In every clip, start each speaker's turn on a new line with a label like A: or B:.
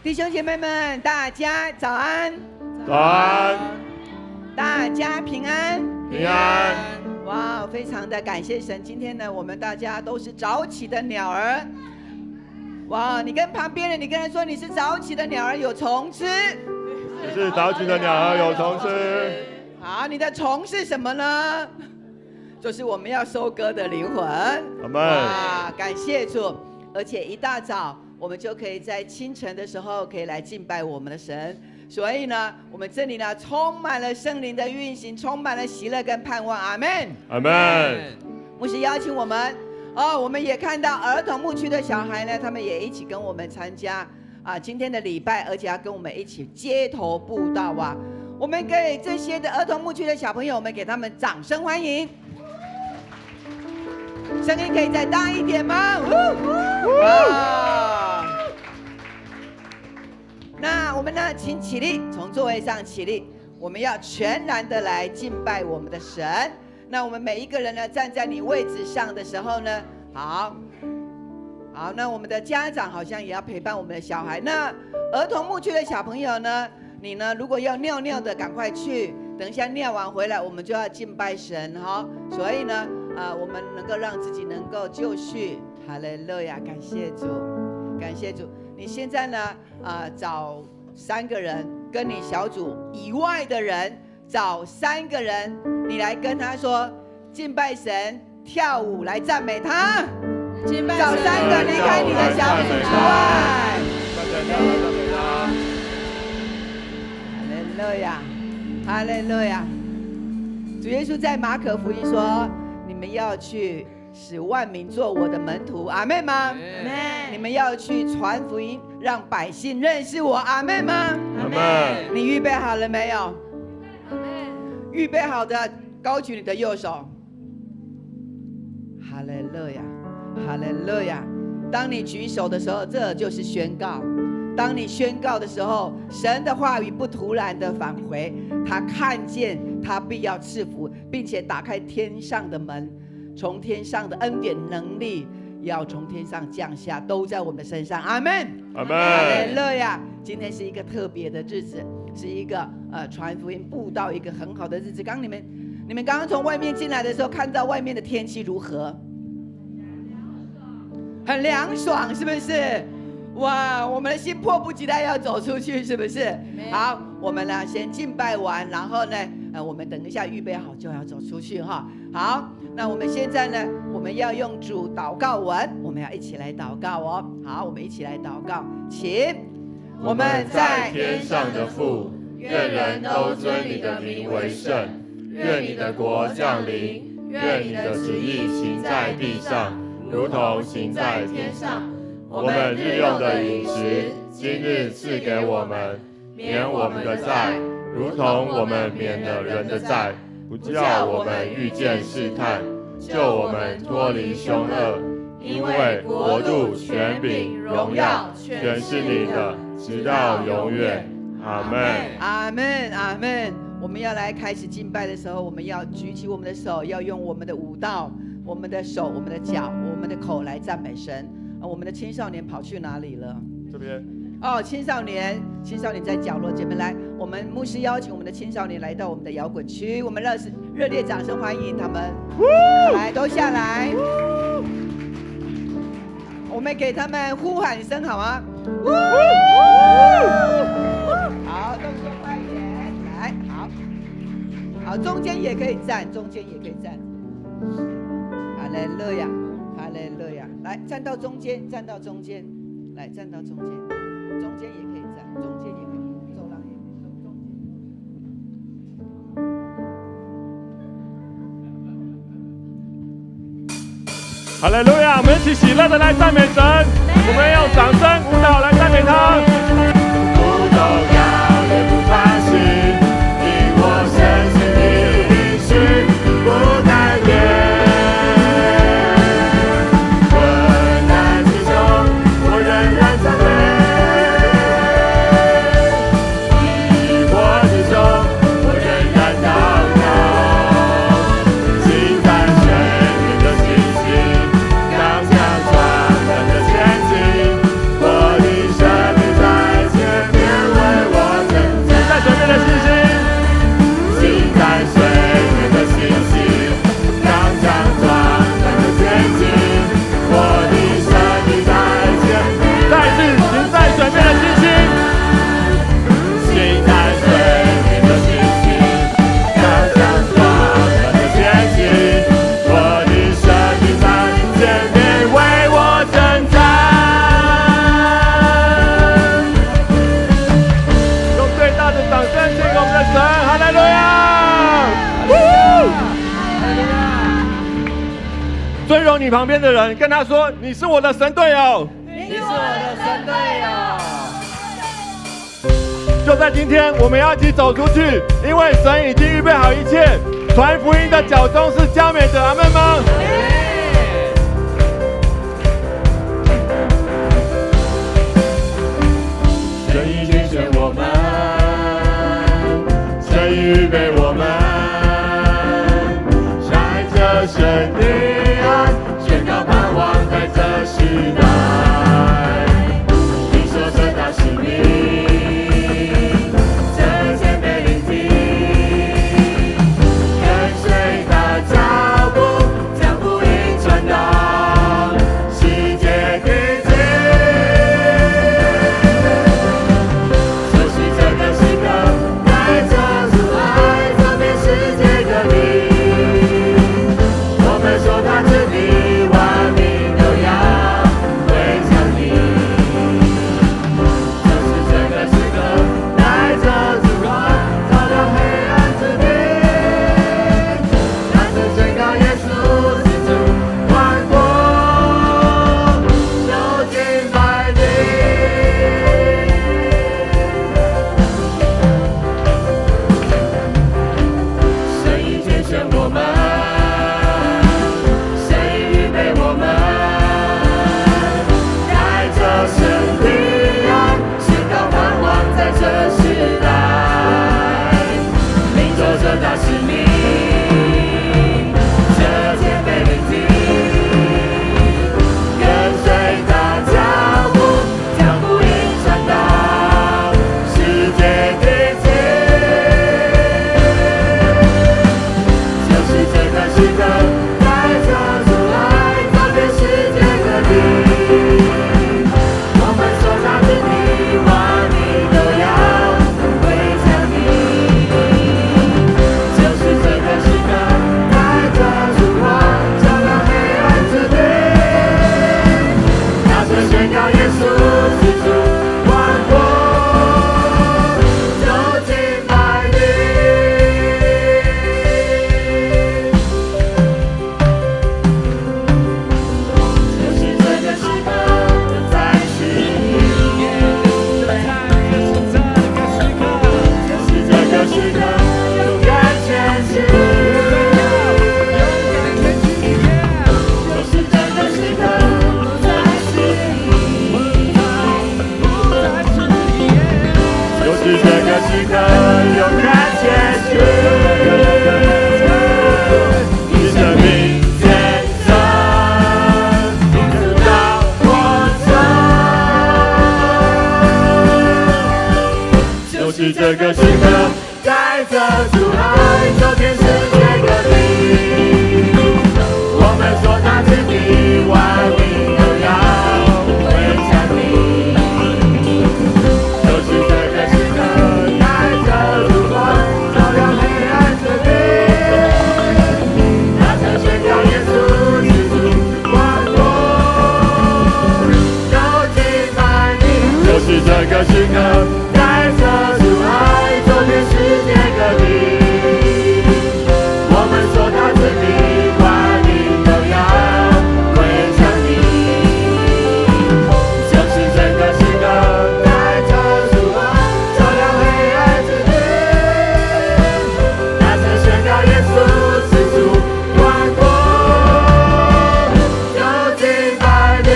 A: 弟兄姐妹们，大家早安！
B: 早安！
A: 大家平安！
B: 平安！
A: 哇，非常的感谢神！今天呢，我们大家都是早起的鸟儿。哇，你跟旁边人，你跟他说你是早起的鸟儿，有虫吃。
B: 你是早起的鸟儿，有虫吃。
A: 好，你的虫是什么呢？就是我们要收割的灵魂。
B: 阿们。
A: 哇，感谢主！而且一大早，我们就可以在清晨的时候可以来敬拜我们的神。所以呢，我们这里呢充满了圣灵的运行，充满了喜乐跟盼望。阿们。
B: 阿们。
A: 牧师邀请我们，我们也看到儿童牧区的小孩呢，他们也一起跟我们参加今天的礼拜，而且要跟我们一起街头布道啊。我们给这些的儿童牧区的小朋友，我们给他们掌声欢迎。声音可以再大一点吗？那我们呢，请起立，从座位上起立。我们要全然的来敬拜我们的神。那我们每一个人呢，站在你位置上的时候呢，好，那我们的家长好像也要陪伴我们的小孩。那儿童牧区的小朋友呢，你呢，如果要尿尿的，赶快去。等一下尿完回来，我们就要敬拜神哈。所以呢，我们能够让自己能够就绪。哈利路亚，感谢主，感谢主。你现在呢，找3个人，跟你小组以外的人，找3个人，你来跟他说敬拜神，跳舞来赞美他。找3个离开你的小组之外。哈利路亚。哈利路亚！主耶稣在马可福音说：“你们要去使万民做我的门徒。”阿们吗？阿们。你们要去传福音，让百姓认识我。阿们吗？
B: 阿们。
A: 你预备好了没有？阿们。预备好的，高举你的右手。哈利路亚！哈利路亚！当你举手的时候，这就是宣告。当你宣告的时候，神的话语不突然的返回，他看见，他必要赐福，并且打开天上的门，从天上的恩典能力要从天上降下，都在我们的身上。阿们，
B: 阿们。
A: 哈利路亚！今天是一个特别的日子，是一个传福音布道一个很好的日子。刚你们刚刚从外面进来的时候，看到外面的天气如何？很凉爽，是不是？哇，我们的心迫不及待要走出去，是不是？好，我们呢先敬拜完，然后呢，我们等一下预备好就要走出去哈。好，那我们现在呢，我们要用主祷告文，我们要一起来祷告哦。好，我们一起来祷告，请。
B: 我们在天上的父，愿人都尊你的名为圣，愿你的国降临，愿你的旨意行在地上，如同行在天上。我们日用的饮食，今日赐给我们，免我们的债，如同我们免了人的债，不叫我们遇见试探，救我们脱离凶恶。因为国度、权柄、荣耀，全是你的，直到永远。阿们。
A: 阿们，阿们。我们要来开始敬拜的时候，我们要举起我们的手，要用我们的舞蹈、我们的手、我们的脚、我们的口来赞美神。我们的青少年跑去哪里了？
B: 这边。
A: 青少年在角落这边来。我们牧师邀请我们的青少年来到我们的摇滚区，我们热烈掌声欢迎他们。来，都下来。我们给他们呼喊声好吗？好，动作快一点，来，好，中间也可以站，哈利路亚。哈利路亚！来，站到中间，来，站到中间，中间也可以站，中间也可以，走廊也可以，中
B: 间。哈利路亚！我们一起喜乐的来赞美神，我们用掌声、舞蹈来赞美他。不动摇，也不放弃，因我深信你应许，不改变。
C: 在
B: 你旁边的人，跟他说：“你是我的神队友。”
A: 你是我的神队友。
B: 就在今天，我们要一起走出去，因为神已经预备好一切。传福音的脚中是佳美的，阿们吗？神已拣选我们，神已预备我们，在这生的岸，宣告盼望在这时代。你说这道使命。这个时刻，带着主爱走遍世界各地。我们说他是你，万民都要归向你。就是这个时刻，带着烛光照亮黑暗之地。大声宣告耶稣是主，万国都敬拜你。就是这个时刻，带着世界各地，我们说他是你，万民都要归向你。就是这个时刻，带着烛光照亮黑暗之地，大声宣告耶稣是主，万国都敬拜你。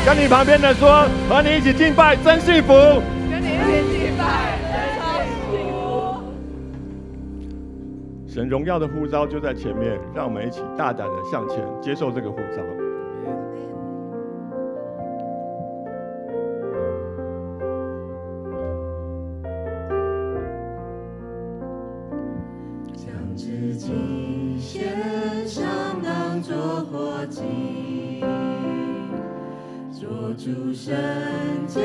B: 跟你旁边的说，和你一起敬拜真幸福。跟你一起敬拜真幸福。神荣耀的呼召就在前面，让我们一起大胆的向前，接受这个呼召。
C: 将自己献上，当作活祭。做主圣洁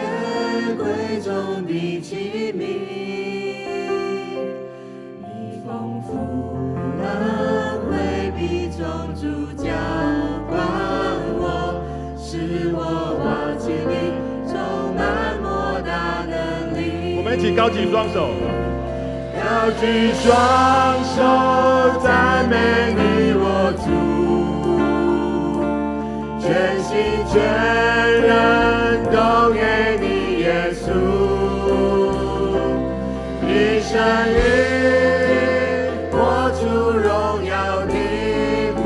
C: 贵重的器皿，以丰富恩惠比种
B: 们一起高举双手，
C: 高举双手赞美你我主，全心全人都给你耶稣，一生里活出荣耀的呼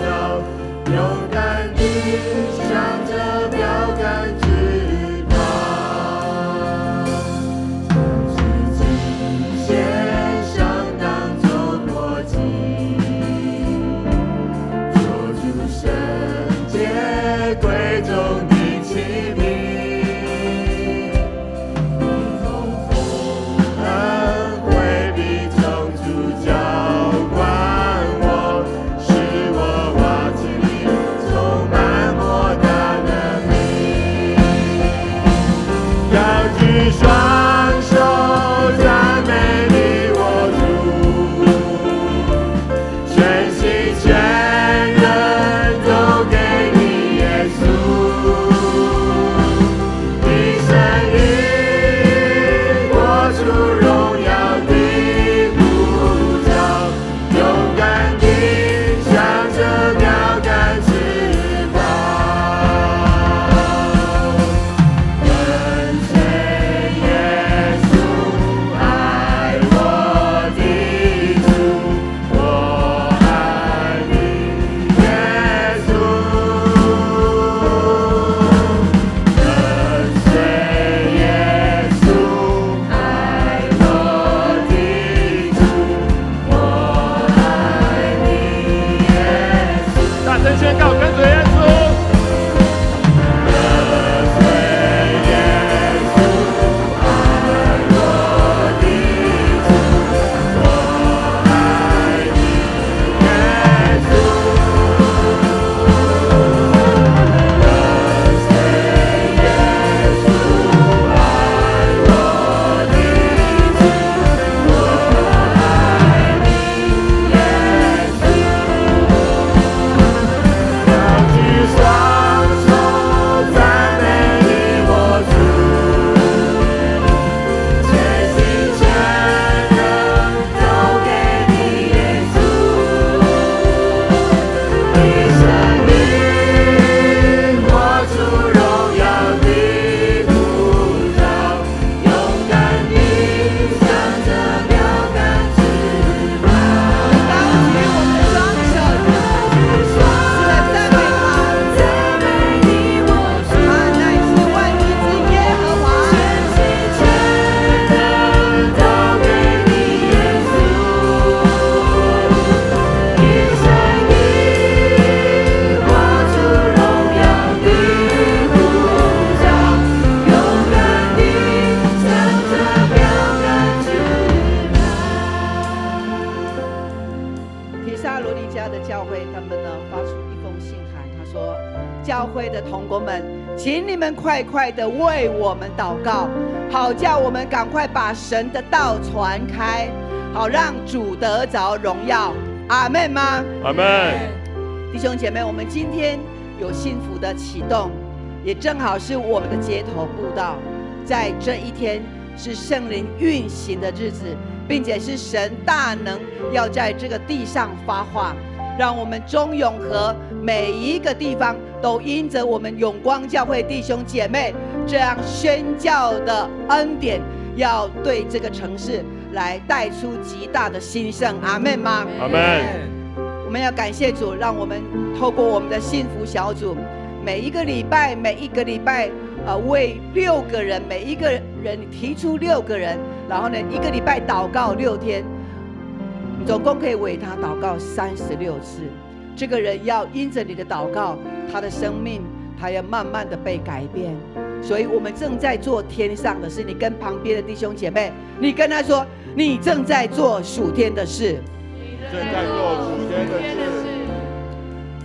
C: 召，勇敢地向着标杆直跑，将自己献上当作活祭，做主圣洁贵重的器皿，你从风和回避从主浇灌我，使我瓦器里充满莫大能力，高举双手赞美你我主，全心全人都给你耶稣，一生里活出荣耀的呼召，勇敢地向着标杆直跑，跟随耶稣，爱我的主，我爱你耶稣，跟随耶稣，爱我的主，我爱你耶稣。
B: 大声宣告，跟随耶稣。
A: 提撒罗尼迦的教会，他们呢发出一封信函，他说：“教会的同工们，请你们快快的为我们祷告，好叫我们赶快把神的道传开，好让主得着荣耀。”阿们吗？
B: 阿们。
A: 弟兄姐妹，我们今天有幸福的启动，也正好是我们的街头布道，在这一天是圣灵运行的日子，并且是神大能要在这个地上发话，让我们中永和每一个地方都因着我们永光教会弟兄姐妹这样宣教的恩典，要对这个城市来带出极大的兴盛。阿们吗？
B: 阿们。
A: 我们要感谢主，让我们透过我们的幸福小组，每一个礼拜为6个人，每一个人提出6个人，然后呢1个礼拜祷告6天，总共可以为他祷告36次。这个人要因着你的祷告，他的生命他要慢慢的被改变。所以我们正在做天上的事，你跟旁边的弟兄姐妹，你跟他说，你正在做属天的事，
B: 正在做属天的事。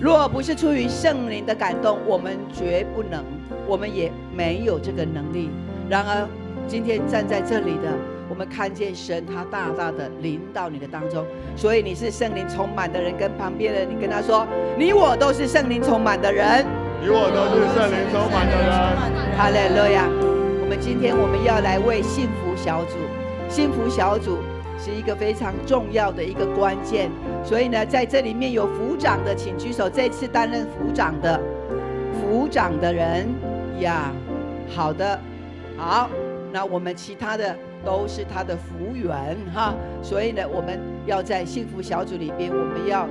A: 若不是出于圣灵的感动，我们绝不能，我们也没有这个能力。然而今天站在这里的，我们看见神他大大的临到你的当中，所以你是圣灵充满的人，跟旁边的人你跟他说，你我都是圣灵充满的人，
B: 你我都是圣灵充满的人。
A: 哈利路亚。我们今天要来为幸福小组，幸福小组是一个非常重要的一个关键，所以呢，在这里面有辅长的，请举手。这次担任辅长的人呀，好的，好，那我们其他的都是他的服务员哈，所以呢，我们要在幸福小组里边，我们要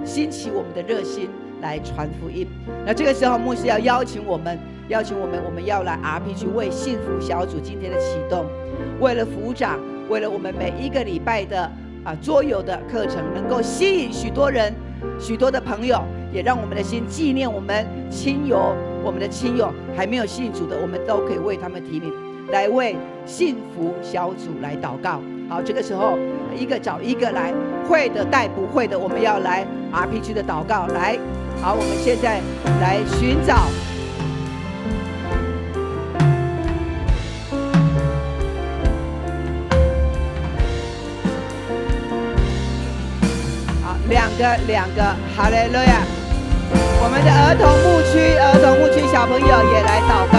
A: 兴起我们的热心来传福音。那这个时候，牧师要邀请我们，我们要来 RPG 为幸福小组今天的启动，为了辅长，为了我们每一个礼拜的桌游的课程，能够吸引许多人、许多的朋友，也让我们的心纪念我们的亲友还没有信主的，我们都可以为他们提名，来为幸福小组来祷告。好，这个时候一个找一个来，会的带不会的，我们要来 RPG 的祷告来。好，我们现在来寻找。好，两个，哈利路亚！我们的儿童牧区小朋友也来祷告。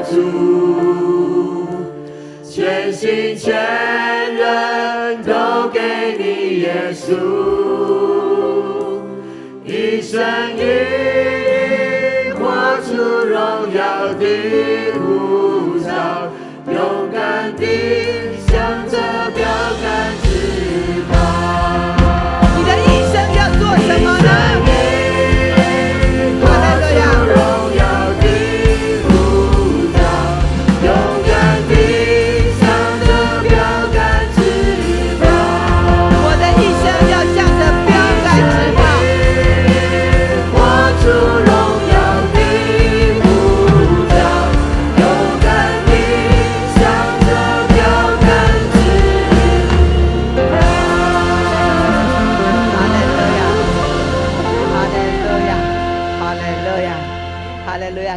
C: 主，全心全人都给你耶稣，一生一意活出荣耀的呼召，勇敢地向着标杆直跑。
A: 你的一生要做什么呢？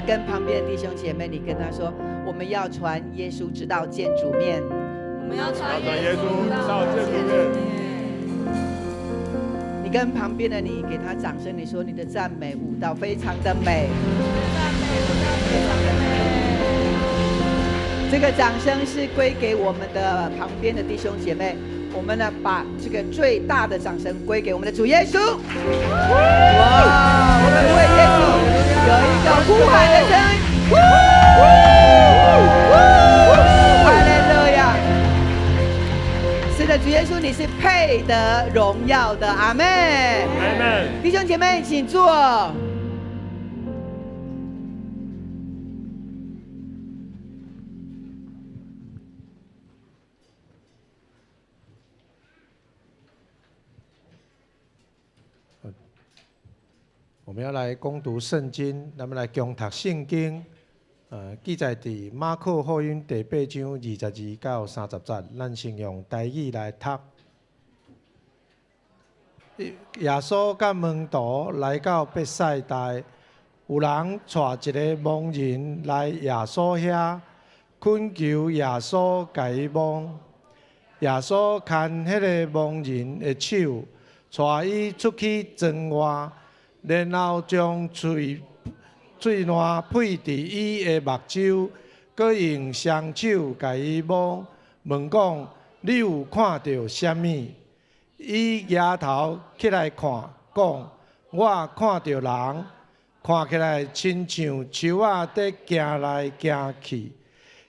A: 跟旁边的弟兄姐妹，你跟他说，我们要传耶稣直到见主面。
B: 我们要传耶稣直到见主面。
A: 你跟旁边的你给他掌声，你说你的赞美舞蹈非常的美。这个掌声是归给我们的旁边的弟兄姐妹。我们呢，把这个最大的掌声归给我们的主耶稣。哇！我们为耶稣有一个呼喊的声音。哈利路亚！是的，主耶稣，你是配得荣耀的。阿们。
B: 阿们。
A: 弟兄姐妹，请坐。
D: 我们要来攻读圣经，咱们来共读圣经。记载伫马可福音第8章22到30节，咱先用台语来读。耶稣甲门徒来到伯赛大，有人带一个盲人来耶稣遐，恳求耶稣甲伊摸。耶稣牵迄个盲人的手，带伊出去庄外。然后将嘴烂配伫伊的目睭，佮用双手甲伊摸，问讲：你有看到啥物？伊仰头起来看，讲：我看到人，看起来亲像树仔在行来行去。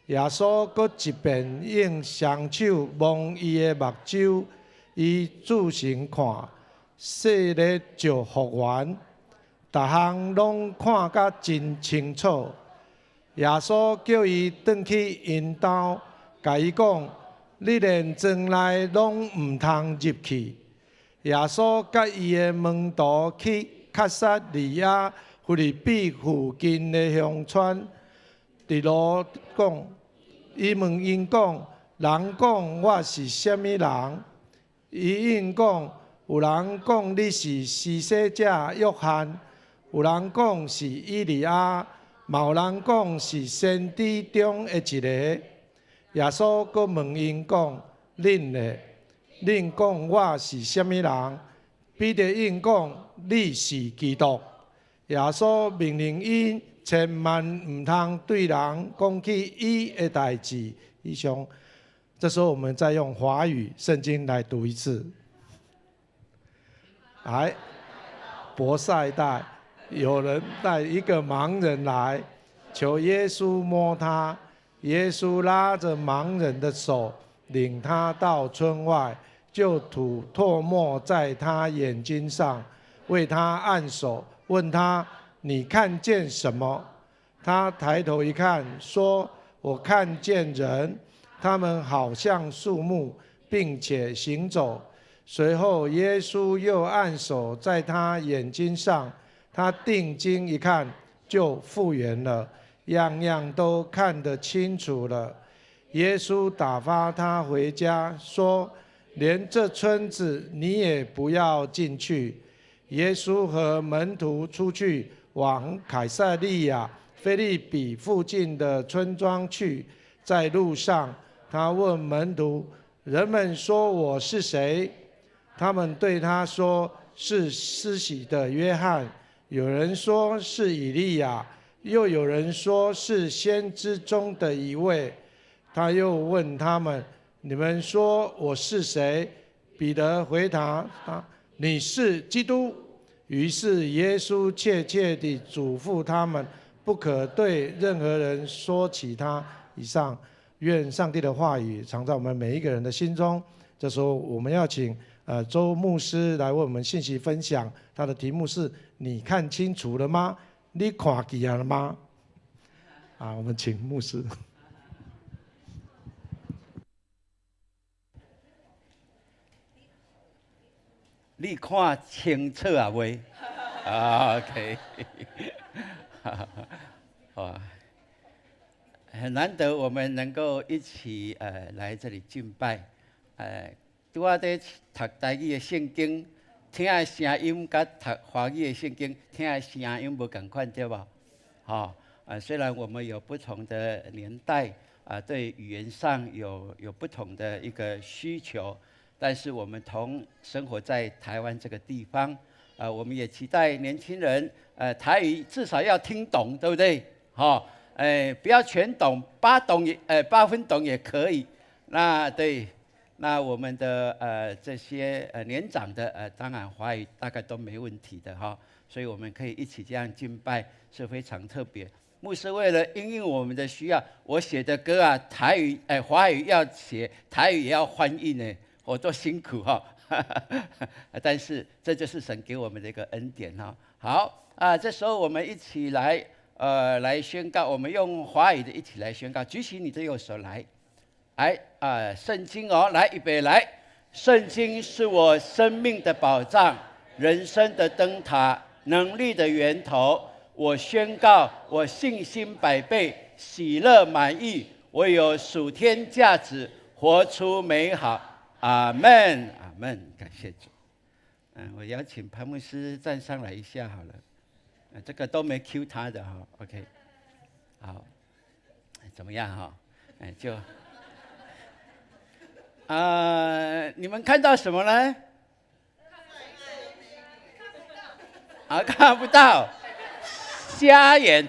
D: 耶稣佮一遍用双手摸伊的目睭，伊仔细看。视力就复原，逐项拢看甲真清楚。耶稣叫伊转去因兜，甲伊讲：你连庄内拢毋通入去。耶稣甲伊的门徒去卡萨利亚腓立比附近的乡村，伫路讲，伊问因讲：人讲我是啥物人？伊应讲。有人讲你是施洗者约翰，有人讲是以利亚，嘛有人讲是先知中的一个。耶稣阁问因讲：恁呢？恁讲我是啥物人？彼得应讲：你是基督。耶稣命令因千万唔通对人讲起伊的代志。以上，这时候我们再用华语圣经来读一次。来，伯赛大，有人带一个盲人来，求耶稣摸他。耶稣拉着盲人的手，领他到村外，就吐唾沫在他眼睛上，为他按手，问他：你看见什么？他抬头一看，说：我看见人，他们好像树木，并且行走。随后，耶稣又按手在他眼睛上，他定睛一看，就复原了，样样都看得清楚了。耶稣打发他回家，说：连这村子你也不要进去。耶稣和门徒出去，往凯撒利亚腓立比附近的村庄去。在路上，他问门徒：人们说我是谁？他们对他说：是施洗的约翰。有人说是以利亚，又有人说是先知中的一位。他又问他们：你们说我是谁？彼得回答他：你是基督。于是耶稣切切地嘱咐他们，不可对任何人说起他。以上，愿上帝的话语常在我们每一个人的心中。这时候我们要请周牧师来为我们信息分享，他的题目是：你看清楚了吗？你看见了吗？我们请牧师。
E: 你看清楚啊未？OK， 哇，很难得我们能够一起来这里敬拜。拄仔在读台语的圣经，听的声音甲读华语的圣经听的声音无共款，对吧？虽然我们有不同的年代对语言上有不同的一个需求。但是我们生活在台湾这个地方，我们也期待年轻人，台语至少要听懂，对不对？不要全懂，8分懂也可以。那我们的这些年长的当然华语大概都没问题的哈，所以我们可以一起这样敬拜，是非常特别。牧师为了因应我们的需要，我写的歌台语华语要写，台语也要翻译呢。我多辛苦哈，但是这就是神给我们的一个恩典哈。好这时候我们一起来宣告，我们用华语的一起来宣告。举起你的右手来圣经来预备来，圣经是我生命的保障，人生的灯塔，能力的源头。我宣告，我信心100倍，喜乐满溢，我有属天价值，活出美好。阿们，阿们，感谢主。我邀请潘牧师站上来一下好了。这个都没 Q 他的哈 ，OK。好，怎么样哈？你们看到什么呢？看不到，瞎眼。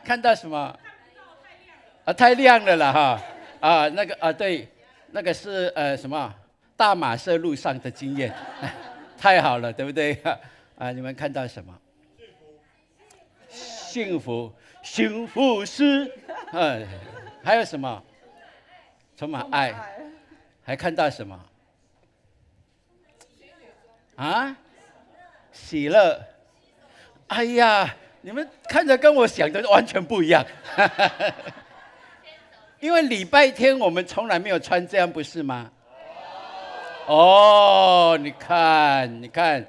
E: 看到什么？太亮了啦哈！那个对，那个是什么？大马色路上的经验，太好了，对不对？你们看到什么？幸福，幸福是，还有什么？充满爱，还看到什么？喜乐。哎呀！你们看着跟我想的完全不一样，因为礼拜天我们从来没有穿这样，不是吗？你看，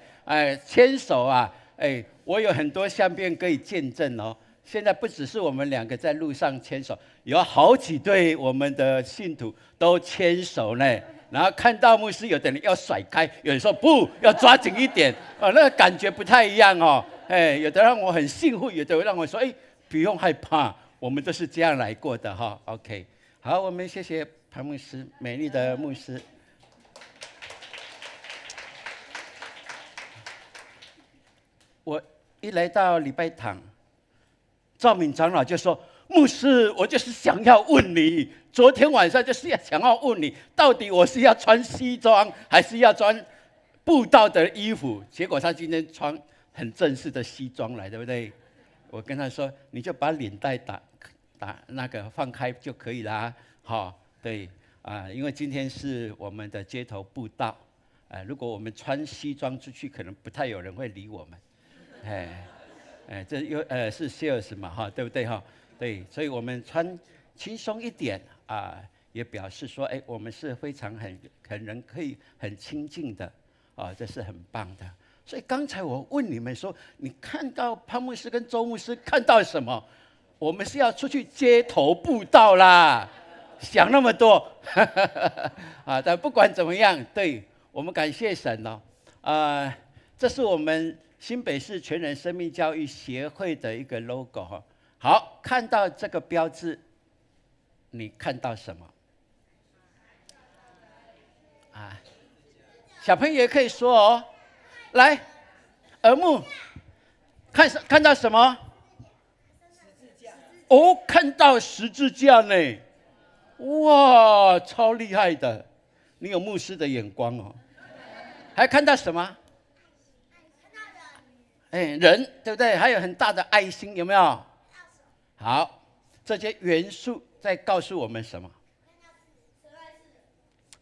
E: 牵手我有很多相片可以见证哦。现在不只是我们2个在路上牵手，有好几对我们的信徒都牵手呢。然后看到牧师，有的人要甩开，有人说不要抓紧一点，那个感觉不太一样哦。有的让我很幸福，有的让我说不用害怕，我们都是这样来过的哈。OK， 好，我们谢谢潘牧师，美丽的牧师。我一来到礼拜堂，赵敏长老就说：“牧师，我就是想要问你，昨天晚上就是想要问你，到底我是要穿西装还是要穿布道的衣服？”结果他今天穿很正式的西装来，对不对？我跟他说，你就把领带打那个放开就可以啦。对因为今天是我们的街头布道，如果我们穿西装出去，可能不太有人会理我们。这又是 sales 嘛对不对对，所以我们穿轻松一点也表示说我们是非常很人可以很亲近的这是很棒的。所以刚才我问你们说，你看到潘牧师跟周牧师看到什么？我们是要出去街头布道啦，想那么多但不管怎么样，对我们感谢神这是我们新北市全人生命教育协会的一个 logo 好，看到这个标志，你看到什么？小朋友也可以说哦。来，耳目，看到什么？哦，看到十字架呢！哇，超厉害的！你有牧师的眼光哦。还看到什么？人对不对？还有很大的爱心，有没有？好，这些元素在告诉我们什么？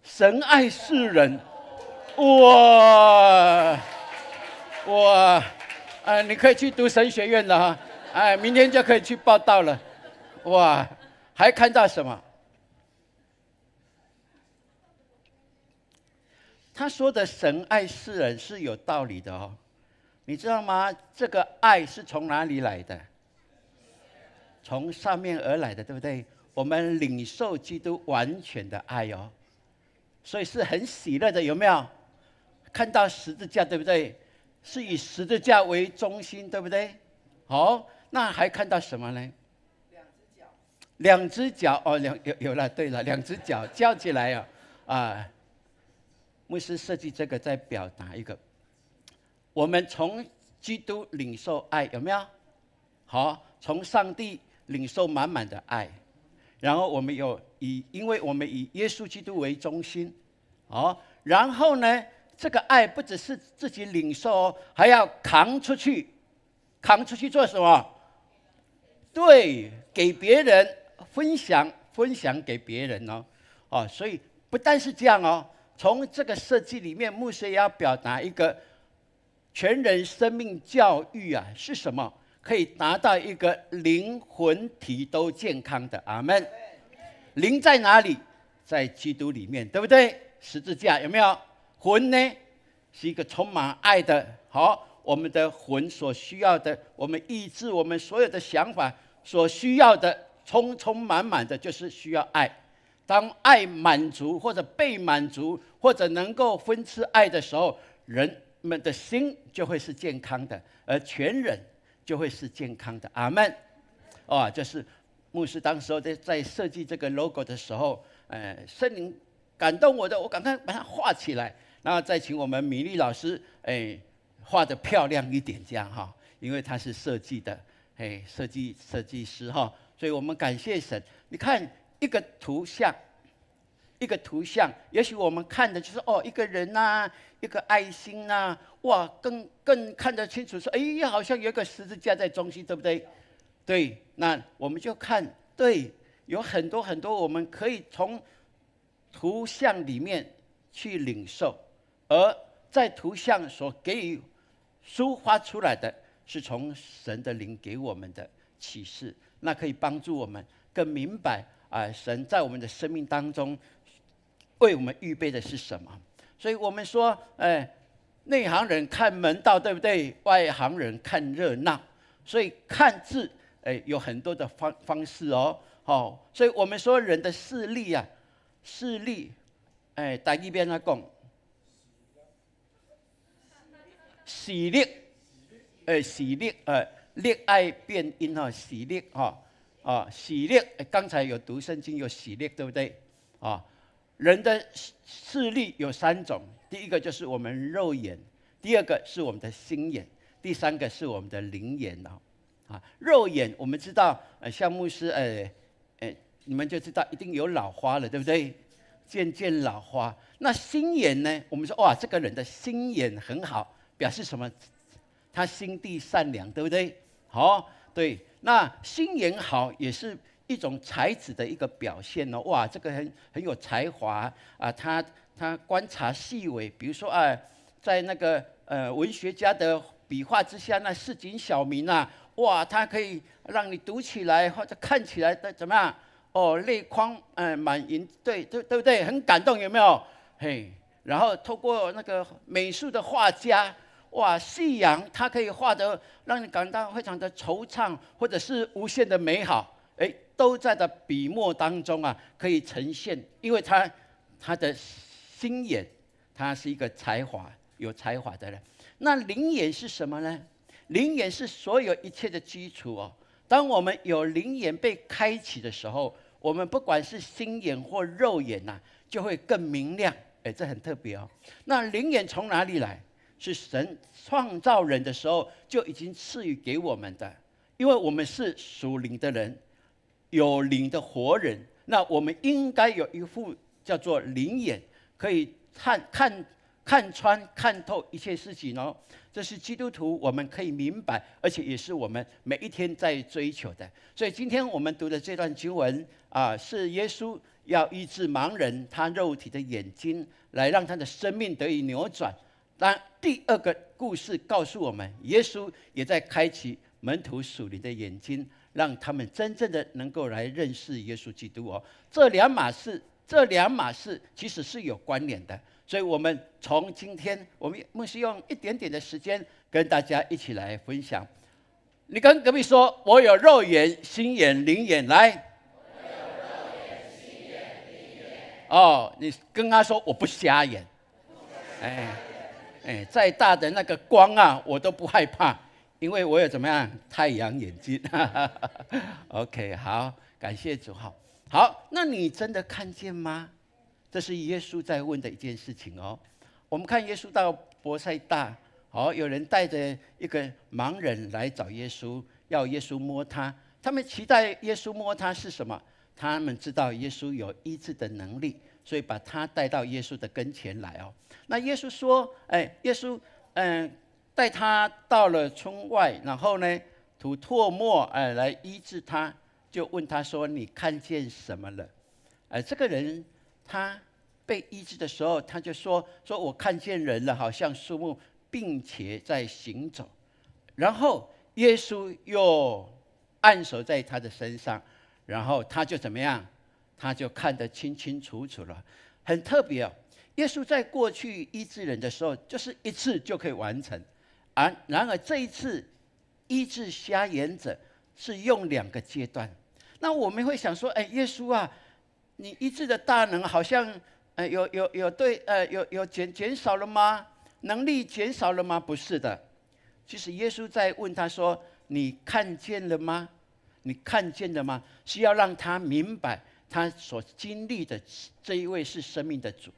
E: 神爱世人。哇！你可以去读神学院了哈，明天就可以去报到了。哇，还看到什么？他说的神爱世人是有道理的哦，你知道吗？这个爱是从哪里来的？从上面而来的，对不对？我们领受基督完全的爱哦，所以是很喜乐的，有没有？看到十字架，对不对？是以十字架为中心，对不对？好，那还看到什么呢？两只脚哦，有了，对了，两只脚交起来牧师设计这个在表达一个，我们从基督领受爱，有没有？好，从上帝领受满满的爱，然后我们因为我们以耶稣基督为中心，然后呢？这个爱不只是自己领受哦，还要扛出去做什么？对，给别人分享给别人哦。所以不但是这样哦，从这个设计里面，牧师也要表达一个全人生命教育啊，是什么？可以达到一个灵魂体都健康的。阿们。灵在哪里？在基督里面，对不对？十字架有没有？魂呢，是一个充满爱的。好，我们的魂所需要的，我们意志，我们所有的想法所需要的，充满的，就是需要爱。当爱满足，或者被满足，或者能够分赐爱的时候，人们的心就会是健康的，而全人就会是健康的。阿们。就是牧师当时候在设计这个 logo 的时候，圣灵感动我的，我赶快把它画起来。然后再请我们米粒老师，画得漂亮一点，这样哈，因为他是设计的，设计师哈，所以我们感谢神。你看一个图像，也许我们看的就是一个人呐，一个爱心呐，哇，更看得清楚说，好像有一个十字架在中心，对不对？对，那我们就看，对，有很多我们可以从图像里面去领受。而在图像所给予抒发出来的，是从神的灵给我们的启示，那可以帮助我们更明白神在我们的生命当中为我们预备的是什么。所以我们说，内行人看门道，对不对？外行人看热闹。所以看字，有很多的方式哦。所以我们说人的视力啊，台语边那讲。喜力，力爱变音喜力喜力，刚才有读圣经有喜力，对不对？人的视力有3种，第一个就是我们肉眼，第二个是我们的心眼，第三个是我们的灵眼肉眼我们知道，像牧师，你们就知道一定有老花了，对不对？渐老花。那心眼呢？我们说哇，这个人的心眼很好。表示什么？他心地善良，对不对？对，那心眼好也是一种才子的一个表现哦。哇，这个很有才华他观察细微，比如说在那个文学家的笔画之下，那市井小民哇，他可以让你读起来或者看起来的怎么样？泪眶满盈，对不对？很感动，有没有？然后透过那个美术的画家。哇，夕阳它可以画得让你感到非常的惆怅，或者是无限的美好，都在的笔墨当中可以呈现，因为他的心眼，他是一个有才华的人。那灵眼是什么呢？灵眼是所有一切的基础哦。当我们有灵眼被开启的时候，我们不管是心眼或肉眼就会更明亮，这很特别哦。那灵眼从哪里来？是神创造人的时候就已经赐予给我们的，因为我们是属灵的人，有灵的活人，那我们应该有一副叫做灵眼，可以看穿、看透一切事情哦。这是基督徒我们可以明白，而且也是我们每一天在追求的。所以今天我们读的这段经文是耶稣要医治盲人他肉体的眼睛，来让他的生命得以扭转。那第二个故事告诉我们，耶稣也在开启门徒属灵的眼睛，让他们真正的能够来认识耶稣基督哦。这两码事其实是有关联的。所以我们从今天，我们牧师用一点点的时间跟大家一起来分享。你跟隔壁说，我有肉眼、心眼、灵眼，来。哦，你跟他说我不瞎眼。再大的那个光我都不害怕，因为我有怎么样太阳眼睛。OK， 好，感谢主。好，那你真的看见吗？这是耶稣在问的一件事情哦。我们看耶稣到伯赛大，有人带着一个盲人来找耶稣，要耶稣摸他。他们期待耶稣摸他是什么？他们知道耶稣有医治的能力，所以把他带到耶稣的跟前来哦。那耶稣说，耶稣带他到了村外，然后呢吐唾沫来医治他，就问他说：“你看见什么了？”这个人他被医治的时候，他就说我看见人了，好像树木，并且在行走。然后耶稣又按手在他的身上，然后他就怎么样？他就看得清清楚楚了，很特别哦。耶稣在过去医治人的时候，就是一次就可以完成，然而这一次医治瞎眼者是用2个阶段。那我们会想说，耶稣啊，你医治的大能好像有减少了吗？能力减少了吗？不是的，其实耶稣在问他说：“你看见了吗？你看见了吗？”是要让他明白他所经历的这一位是生命的主。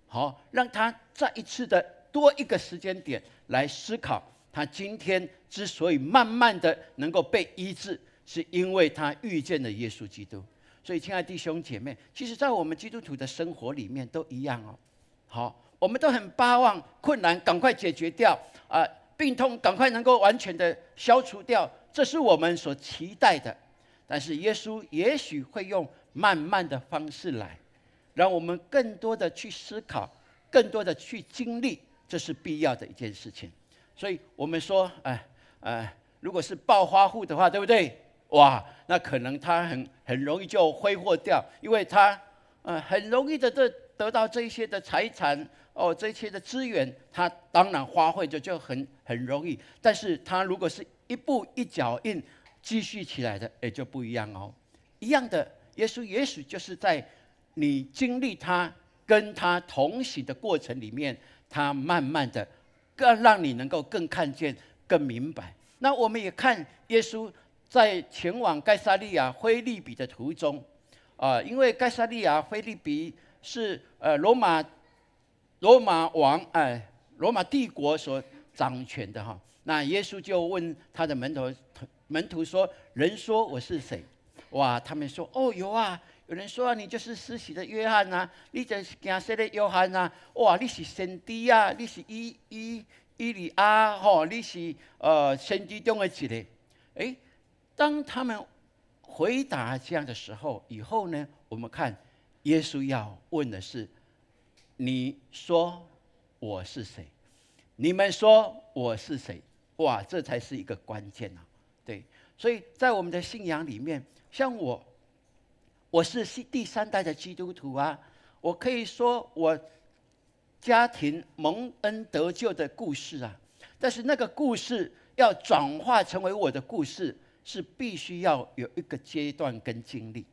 E: 好，让他再一次的多一个时间点来思考，他今天之所以慢慢的能够被医治，是因为他遇见了耶稣基督。所以亲爱的弟兄姐妹，其实在我们基督徒的生活里面都一样哦。好，我们都很巴望困难赶快解决掉，病痛赶快能够完全的消除掉，这是我们所期待的。但是耶稣也许会用慢慢的方式来，让我们更多的去思考，更多的去经历，这是必要的一件事情。所以我们说，如果是暴发户的话，对不对？哇，那可能他很容易就挥霍掉，因为他很容易的得到这一些的财产这些的资源，他当然花费就很容易。但是他如果是一步一脚印继续起来的，就不一样哦。一样的，耶稣也许就是在你经历他跟他同行的过程里面，他慢慢的更让你能够更看见、更明白。那我们也看耶稣在前往该撒利亚腓立比的途中，因为该撒利亚腓立比是罗马王罗马帝国所掌权的哈。那耶稣就问他的门徒说：“人说我是谁？”哇，他们说：“有啊，有人说你就是施洗的约翰啊，你就是行洗的约翰啊，哇，你是先知啊，你是以利亚你是先知中的一个。”当他们回答这样的时候，以后呢，我们看耶稣要问的是：你说我是谁？你们说我是谁？哇，这才是一个关键啊！对，所以在我们的信仰里面，像我是第3代的基督徒啊，我可以说我家庭蒙恩得救的故事啊，但是那个故事要转化成为我的故事，是必须要有一个阶段跟经历。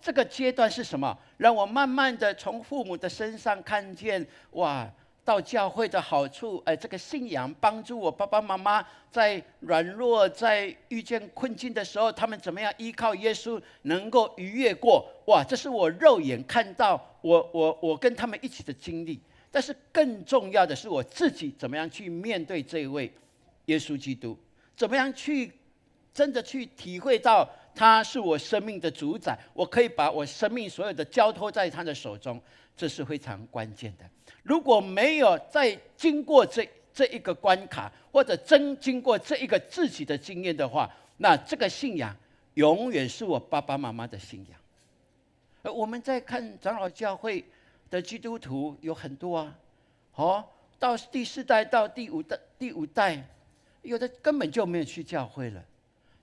E: 这个阶段是什么？让我慢慢的从父母的身上看见，哇，到教会的好处，这个信仰帮助我爸爸妈妈在软弱、在遇见困境的时候，他们怎么样依靠耶稣能够逾越过？哇，这是我肉眼看到，我跟他们一起的经历。但是更重要的是，我自己怎么样去面对这一位耶稣基督，怎么样去真的去体会到他是我生命的主宰，我可以把我生命所有的交托在他的手中，这是非常关键的。如果没有再经过这一个关卡，或者真经过这一个自己的经验的话，那这个信仰永远是我爸爸妈妈的信仰。而我们在看长老教会的基督徒有很多啊，到第4代到第五代，有的根本就没有去教会了。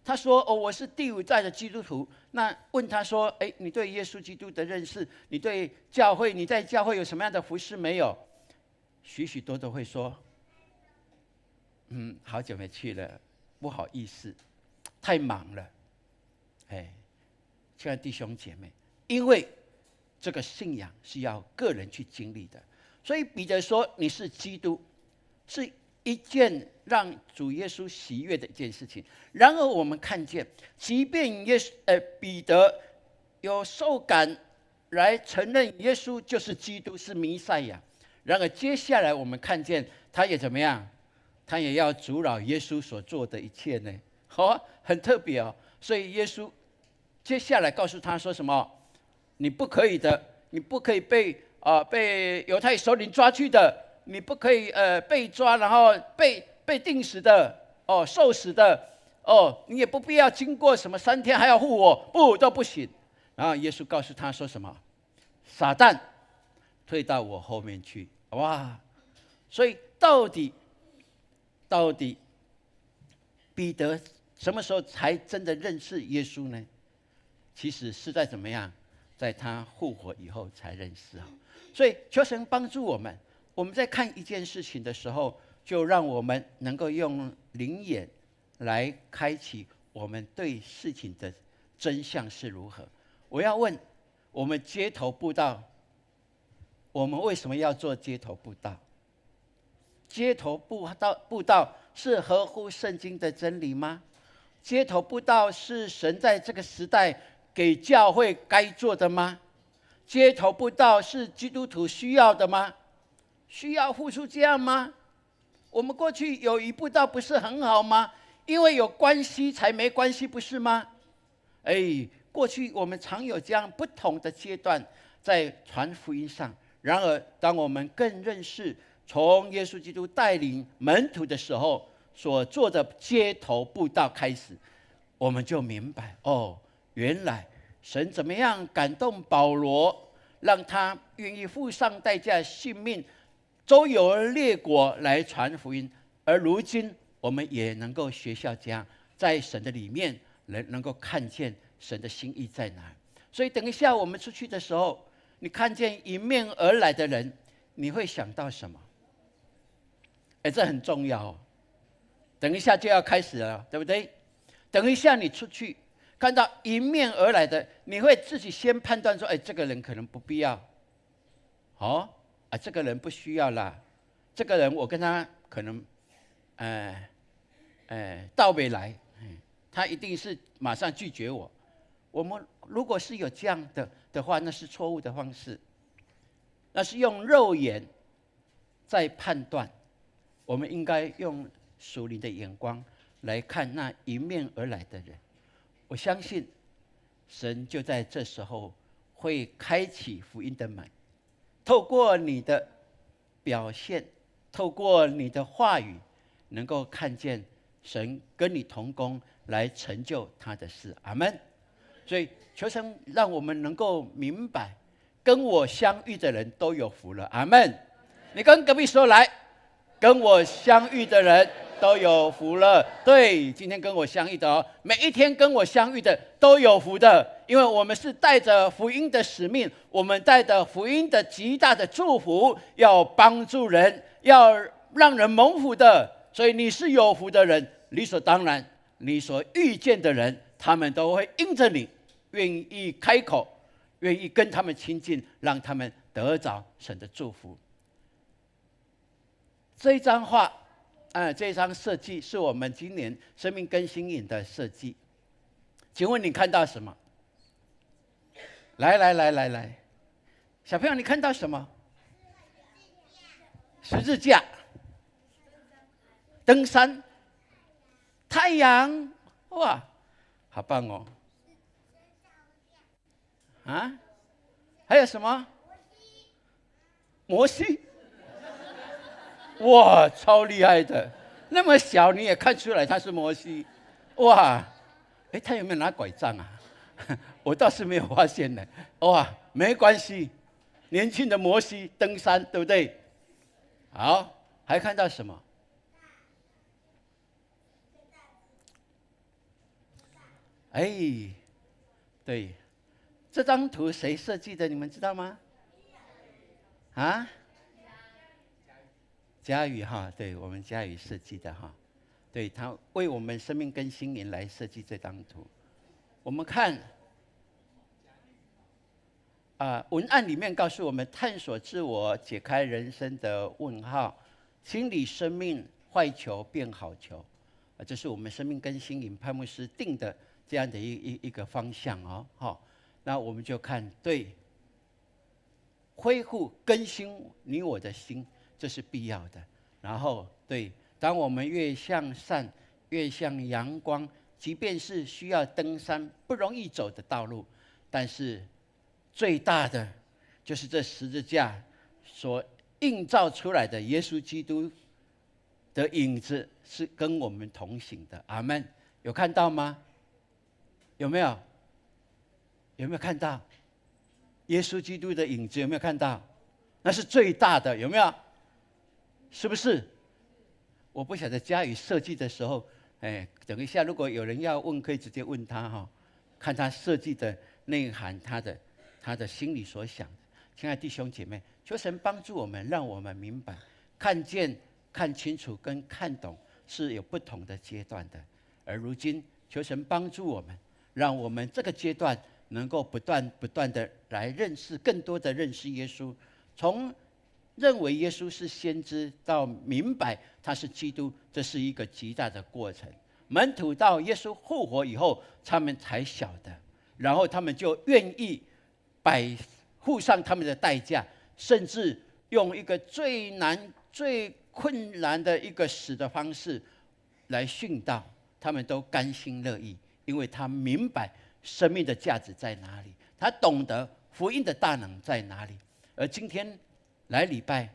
E: 他说：“我是第5代的基督徒。”那问他说：“你对耶稣基督的认识，你对教会，你在教会有什么样的服事没有？”许许多多会说：“好久没去了，不好意思，太忙了。”亲爱的弟兄姐妹，因为这个信仰是要个人去经历的，所以彼得说：“你是基督，是一件让主耶稣喜悦的一件事情。”然而我们看见，即便彼得有受感来承认耶稣就是基督，是弥赛亚，然而接下来我们看见他也怎么样？他也要阻扰耶稣所做的一切呢？很特别哦。所以耶稣接下来告诉他说什么？你不可以的，你不可以被犹太首领抓去的，你不可以被抓然后被定死的受死的你也不必要经过什么3天还要护我，都不行。然后耶稣告诉他说什么？撒旦，退到我后面去。哇！所以到底彼得什么时候才真的认识耶稣呢？其实是在怎么样？在他复活以后才认识。所以求神帮助我们，我们在看一件事情的时候，就让我们能够用灵眼来开启我们对事情的真相是如何。我要问，我们街头布道，我们为什么要做街头布道？街头布道是合乎圣经的真理吗？街头布道是神在这个时代给教会该做的吗？街头布道是基督徒需要的吗？需要付出这样吗？我们过去友谊布道不是很好吗？因为有关系才没关系，不是吗？过去我们常有这样不同的阶段在传福音上。然而当我们更认识从耶稣基督带领门徒的时候所做的街头布道开始，我们就明白原来神怎么样感动保罗，让他愿意付上代价性命，周游列国来传福音。而如今我们也能够学效这样，在神的里面能够看见神的心意在哪。所以等一下我们出去的时候，你看见迎面而来的人，你会想到什么？这很重要等一下就要开始了，对不对？等一下你出去看到迎面而来的，你会自己先判断说，这个人可能不必要，这个人不需要啦，这个人我跟他可能，到未来，他一定是马上拒绝我。我们如果是有这样的话，那是错误的方式，那是用肉眼在判断。我们应该用属灵的眼光来看那迎面而来的人。我相信神就在这时候会开启福音的门，透过你的表现，透过你的话语，能够看见神跟你同工来成就他的事。阿们。所以求神让我们能够明白，跟我相遇的人都有福了。阿们。你跟隔壁说，来，跟我相遇的人都有福了。对，今天跟我相遇的每一天跟我相遇的都有福的，因为我们是带着福音的使命，我们带着福音的极大的祝福，要帮助人，要让人蒙福的。所以你是有福的人，理所当然，你所遇见的人，他们都会因着你愿意开口，愿意跟他们亲近，让他们得着神的祝福。这一张画，这一张设计是我们今年生命更新营的设计。请问你看到什么？来，小朋友，你看到什么？十字架、登山、太阳，哇，好棒哦！啊，还有什么？摩西，哇，超厉害的！那么小你也看出来他是摩西，哇！哎，他有没有拿拐杖啊？我倒是没有发现呢。哇，没关系，年轻的摩西登山，对不对？好，还看到什么？哎，对，这张图谁设计的？你们知道吗？啊？佳宇哈，对我们佳宇设计的哈，对他为我们生命更新营来设计这张图。我们看文案里面告诉我们，探索自我，解开人生的问号，清理生命坏球变好球，这是我们生命更新营潘牧师定的这样的一个方向哦。好，那我们就看对。恢复更新你我的心，这是必要的。然后，对，当我们越向善，越向阳光，即便是需要登山不容易走的道路，但是最大的就是这十字架所映照出来的耶稣基督的影子是跟我们同行的。阿们，有看到吗？有没有？有没有看到？耶稣基督的影子有没有看到？那是最大的，有没有？是不是？我不晓得佳宇设计的时候，等一下如果有人要问，可以直接问他哈，看他设计的内涵，他的心里所想的。亲爱的弟兄姐妹，求神帮助我们，让我们明白、看见、看清楚跟看懂是有不同的阶段的。而如今，求神帮助我们，让我们这个阶段能够不断的来认识，更多的认识耶稣，从认为耶稣是先知到明白他是基督，这是一个极大的过程。门徒到耶稣复活以后，他们才晓得，然后他们就愿意付上他们的代价，甚至用一个最难、最困难的一个死的方式来殉道，他们都甘心乐意，因为他明白生命的价值在哪里，他懂得福音的大能在哪里。而今天来礼拜，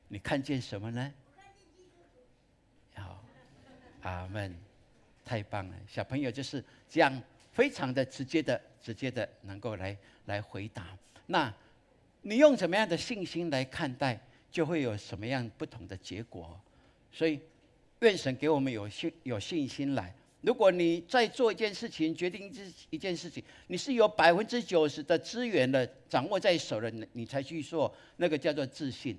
E: 你看见什么呢？好，阿们，太棒了！小朋友就是这样，非常的直接的能够来回答。那你用什么样的信心来看待，就会有什么样不同的结果。所以，愿神给我们有信心来。如果你在做一件事情，决定一件事情，你是有90%的资源的掌握在手了，你才去做，那个叫做自信。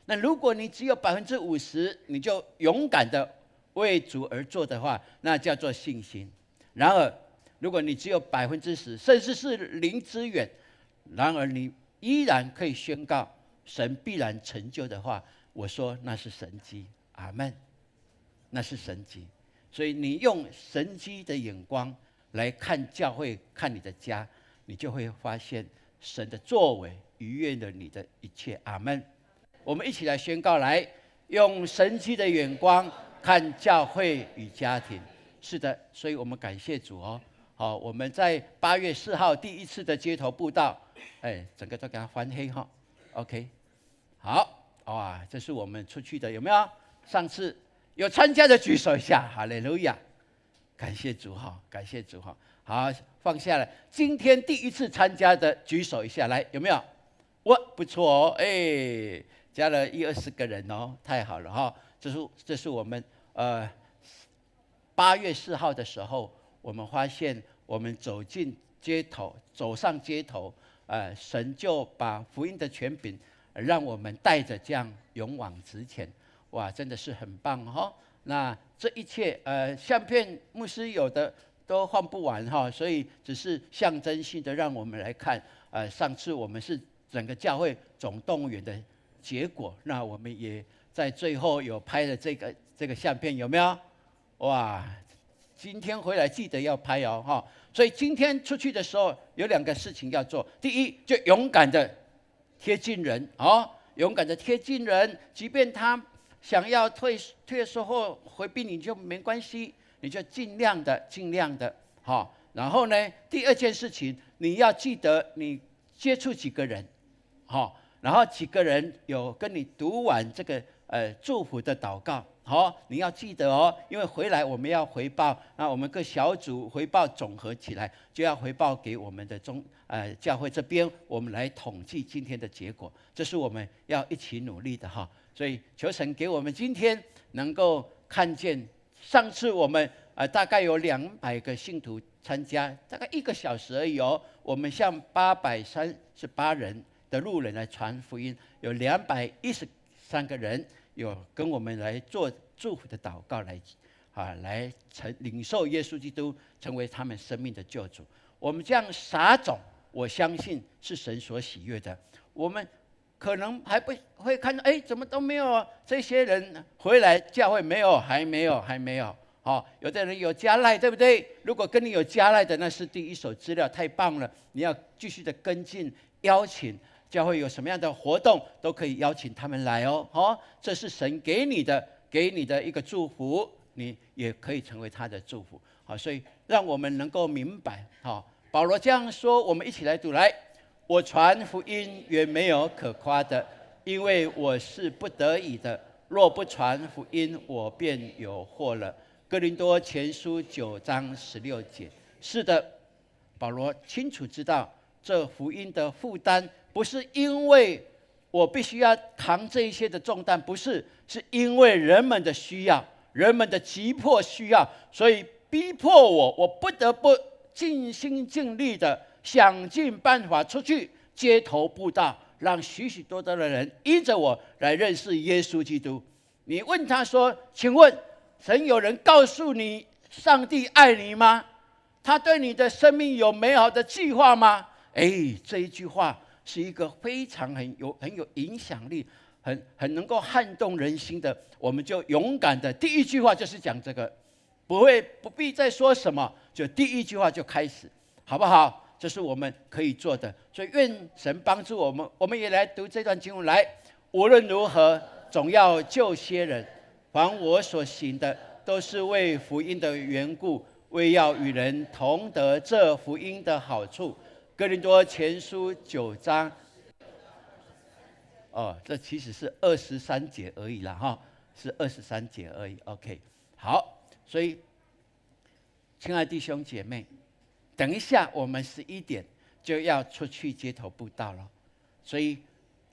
E: 那如果你只有50%，你就勇敢的为主而做的话，那叫做信心。然而，如果你只有10%，甚至是零资源，然而你依然可以宣告神必然成就的话，我说那是神迹。阿们，那是神迹。所以你用神迹的眼光来看教会，看你的家，你就会发现神的作为逾越了你的一切。阿们。我们一起来宣告，来用神迹的眼光看教会与家庭。是的，所以我们感谢主哦。好，我们在8月4号第一次的街头布道，整个都给它翻黑哈。OK， 好，哇，这是我们出去的，有没有？上次有参加的举手一下，哈利路亚，感谢主哈，感谢主哈。好，放下来。今天第一次参加的举手一下，来，有没有？不错哦，加了20-20个人哦，太好了哈。这是我们8月4号的时候，我们发现我们走上街头，神就把福音的权柄让我们带着这样勇往直前。哇，真的是很棒哈！那这一切，相片牧师有的都换不完哈，所以只是象征性的让我们来看。上次我们是整个教会总动员的结果，那我们也在最后有拍的这个相片，有没有？哇！今天回来记得要拍哦，哈！所以今天出去的时候有2个事情要做。第一，就勇敢的贴近人，哦，勇敢的贴近人，即便他想要退缩或回避你就没关系，你就尽量的，好。然后呢，第2件事情，你要记得你接触几个人，好，然后几个人有跟你读完这个祝福的祷告。好，你要记得哦，因为回来我们要回报，那我们各小组回报总合起来，就要回报给我们的教会这边，我们来统计今天的结果，这是我们要一起努力的哈。所以求神给我们今天能够看见，上次我们大概有200个信徒参加，大概1个小时而已哦，我们向838人的路人来传福音，有213个人。有跟我们来做祝福的祷告，来领受耶稣基督成为他们生命的救主。我们这样撒种，我相信是神所喜悦的。我们可能还不会看到，怎么都没有啊？这些人回来教会没有？还没有。好，有的人有加赖，对不对？如果跟你有加赖的，那是第一手资料，太棒了！你要继续的跟进，邀请。教会有什么样的活动，都可以邀请他们来哦。这是神给你的一个祝福，你也可以成为他的祝福。好，所以让我们能够明白。好，保罗这样说，我们一起来读来。我传福音原没有可夸的，因为我是不得已的。若不传福音，我便有祸了。哥林多前书9章16节。是的，保罗清楚知道这福音的负担。不是因为我必须要扛这一些的重担，不是，是因为人们的需要，人们的急迫需要，所以逼迫我不得不尽心尽力的想尽办法出去街头布道，让许许多多的人因着我来认识耶稣基督。你问他说：“请问，神有人告诉你上帝爱你吗？他对你的生命有美好的计划吗？”这一句话。是一个非常很有影响力、很能够撼动人心的，我们就勇敢的第一句话就是讲这个，不必再说什么，就第一句话就开始，好不好？这是我们可以做的，所以愿神帮助我们，我们也来读这段经文来。无论如何，总要救些人，凡我所行的，都是为福音的缘故，为要与人同得这福音的好处。哥林多前书9章，这其实是23节而已啦，哈，是23节而已。OK， 好，所以，亲爱的弟兄姐妹，等一下我们11点就要出去街头布道了，所以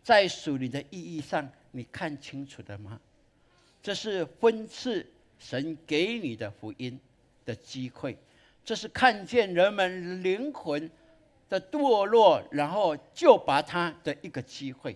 E: 在属灵的意义上，你看清楚了吗？这是分赐神给你的福音的机会，这是看见人们灵魂的堕落，然后救拔他的一个机会。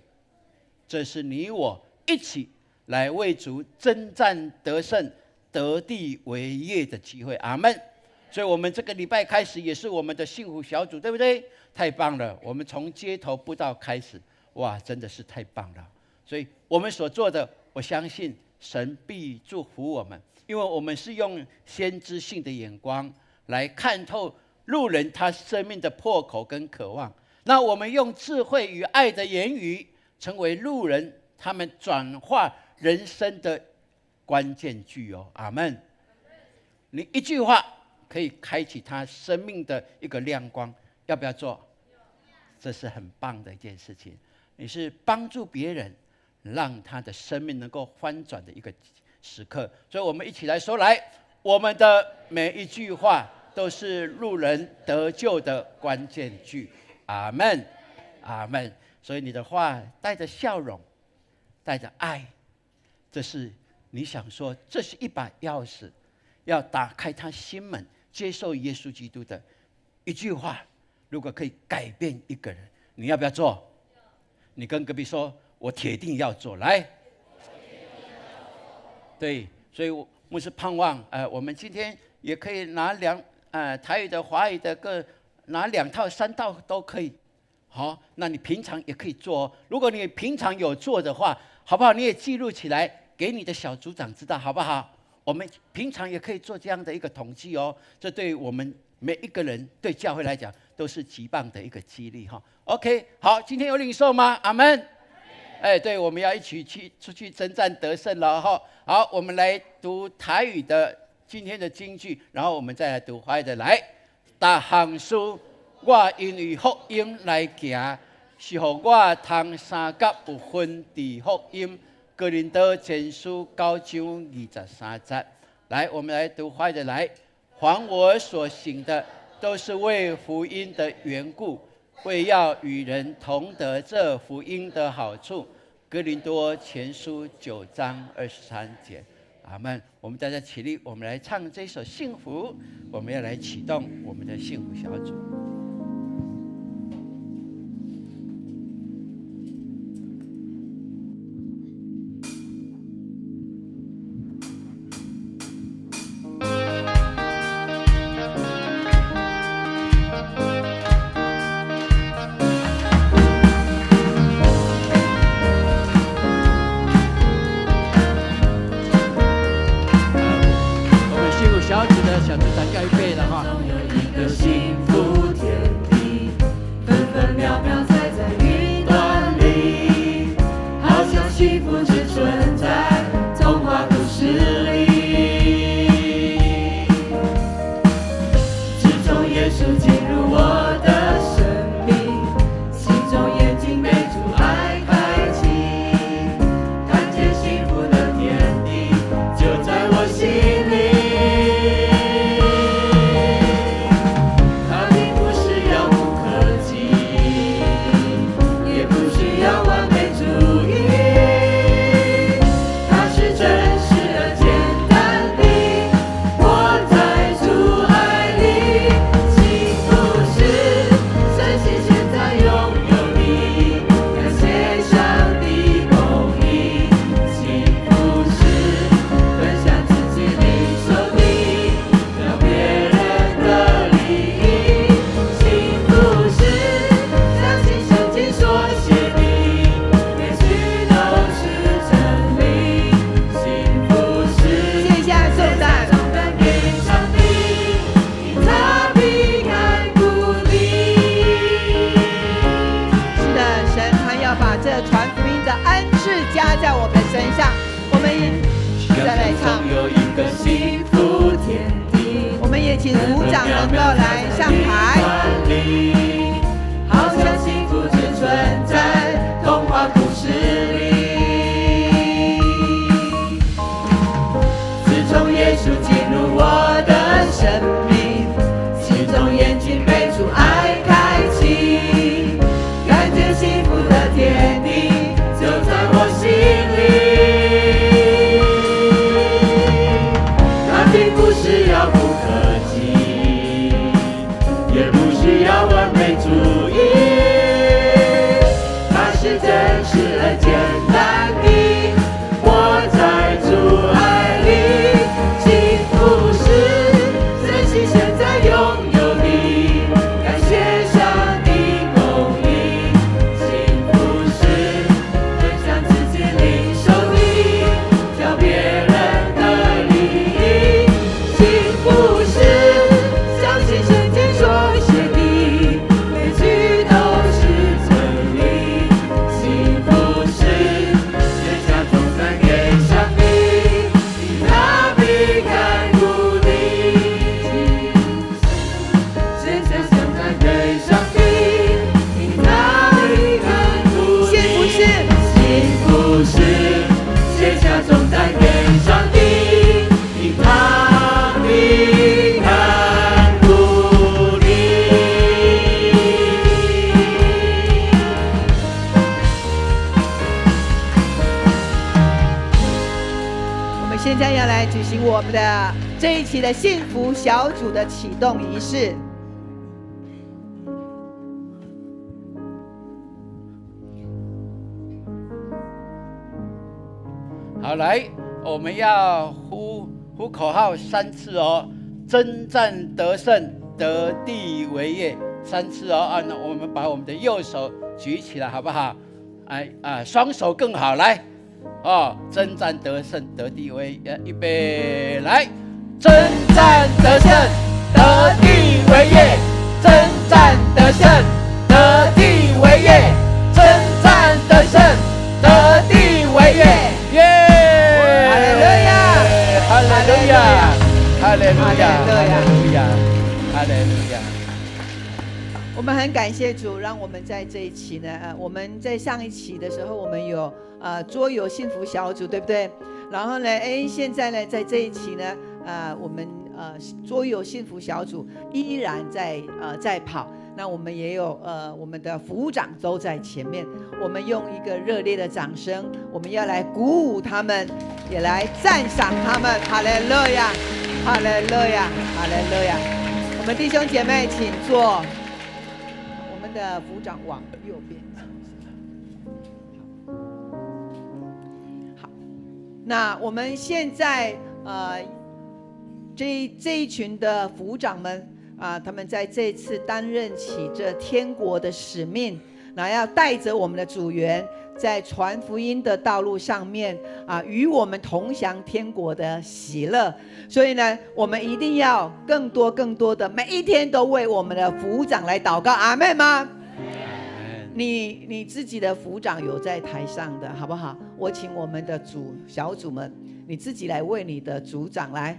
E: 这是你我一起来为主征战得胜、得地为业的机会。阿们。所以我们这个礼拜开始也是我们的幸福小组，对不对？太棒了！我们从街头布道开始，哇，真的是太棒了。所以我们所做的，我相信神必祝福我们，因为我们是用先知性的眼光来看透路人他生命的破口跟渴望，那我们用智慧与爱的言语，成为路人他们转化人生的关键句哦。阿们。你一句话可以开启他生命的一个亮光，要不要做？这是很棒的一件事情。你是帮助别人，让他的生命能够翻转的一个时刻。所以我们一起来说，来，我们的每一句话都是路人得救的关键句。阿们，阿们。所以你的话带着笑容，带着爱，这是你想说，这是一把钥匙，要打开他心门，接受耶稣基督的一句话。如果可以改变一个人，你要不要做？你跟隔壁说，我铁定要做。来，对，所以牧师盼望，我们今天也可以拿台语的、华语的各拿2套、3套都可以。好，那你平常也可以做哦。如果你平常有做的话，好不好？你也记录起来，给你的小组长知道，好不好？我们平常也可以做这样的一个统计哦，这对我们每一个人，对教会来讲，都是极棒的一个激励哈。OK， 好，今天有领受吗？阿们。哎，对，我们要一起出去征战得胜了哈。好，我们来读台语的今天的金句，然后我们再来读华语的。来，大行事，我因为福音来行，是乎我通三甲有分治福音。哥林多前书9章23节。来，我们来读华语的。来，凡我所行的，都是为福音的缘故。为要与人同得这福音的好处，哥林多前书9章23节，阿们。我们大家起立，我们来唱这首幸福，我们要来启动我们的幸福小组。小组长要预备了哈。
C: 总有一个幸福天地，分分秒秒踩在云端里，好像幸福只存在童话故事里。自从耶稣进入我的生命，心中眼睛被主爱开启，看见幸福的天地就在我心里。
A: 请组长能够来上台。
C: 好像幸福只存在童话故事里。自从耶稣进入我的生命，心中眼睛被主爱开启，看见幸福的天地就在我心里。它并不是遥不可也不需要完美主义，它是真实而简单的，活在主爱里。幸福是珍惜现在拥有的，感谢上帝公义。幸福是分享自己领受的，叫别人的利益。幸福是相信圣经说现在要来举行我们的这一期的幸福小组的启动仪式。
E: 好，来，我们要呼口号3次哦，征战得胜，得地为业，3次哦。那我们把我们的右手举起来，好不好？双手更好，来。哦，征战得胜，得地为业。预备，来！征战得胜，得地为业。征战得胜，得地为业。征战得胜，得地为业。耶！
A: 哈利路亚，
E: 哈利路亚，哈利路亚，哈利路亚，哈利路亚。
A: 我们很感谢主，让我们在这一期呢，我们在上一期的时候，我们有桌游幸福小组，对不对？然后呢，现在呢，在这一期呢，我们桌游幸福小组依然在跑。那我们也有我们的副长都在前面，我们用一个热烈的掌声，我们要来鼓舞他们，也来赞赏他们。哈利路亚，哈利路亚，哈利路亚。我们弟兄姐妹请坐。我们的副长往右边。好，那我们现在这一群的副长们。他们在这次担任起这天国的使命，那要带着我们的主员在传福音的道路上面与我们同享天国的喜乐。所以呢，我们一定要更多的每一天都为我们的副长来祷告，阿们吗？你自己的副长有在台上的好不好？我请我们的小组们，你自己来为你的组长来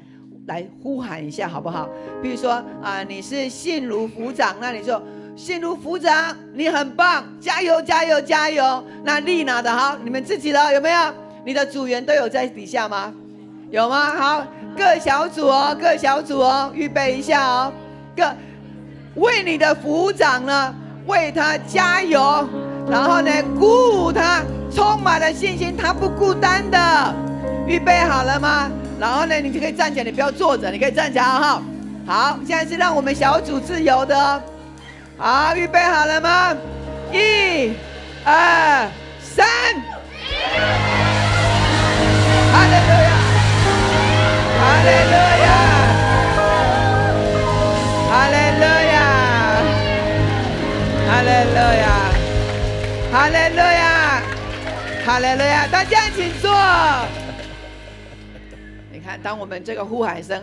A: 呼喊一下好不好？比如说你是信如副长，那你就信如副长，你很棒，加油加油加油！那丽娜的好，你们自己的有没有？你的组员都有在底下吗？有吗？好，各小组哦，预备一下哦，为你的副长呢，为他加油，然后呢鼓舞他，充满了信心，他不孤单的。预备好了吗？然后呢，你就可以站起来，你不要坐着，你可以站起来哈。好，现在是让我们小组自由的哦。好，预备好了吗？1、2、3，哈利路亚，哈利路亚，哈利路亚，哈利路亚，哈利路亚，哈利路亚，大家请坐。看，当我们这个呼喊声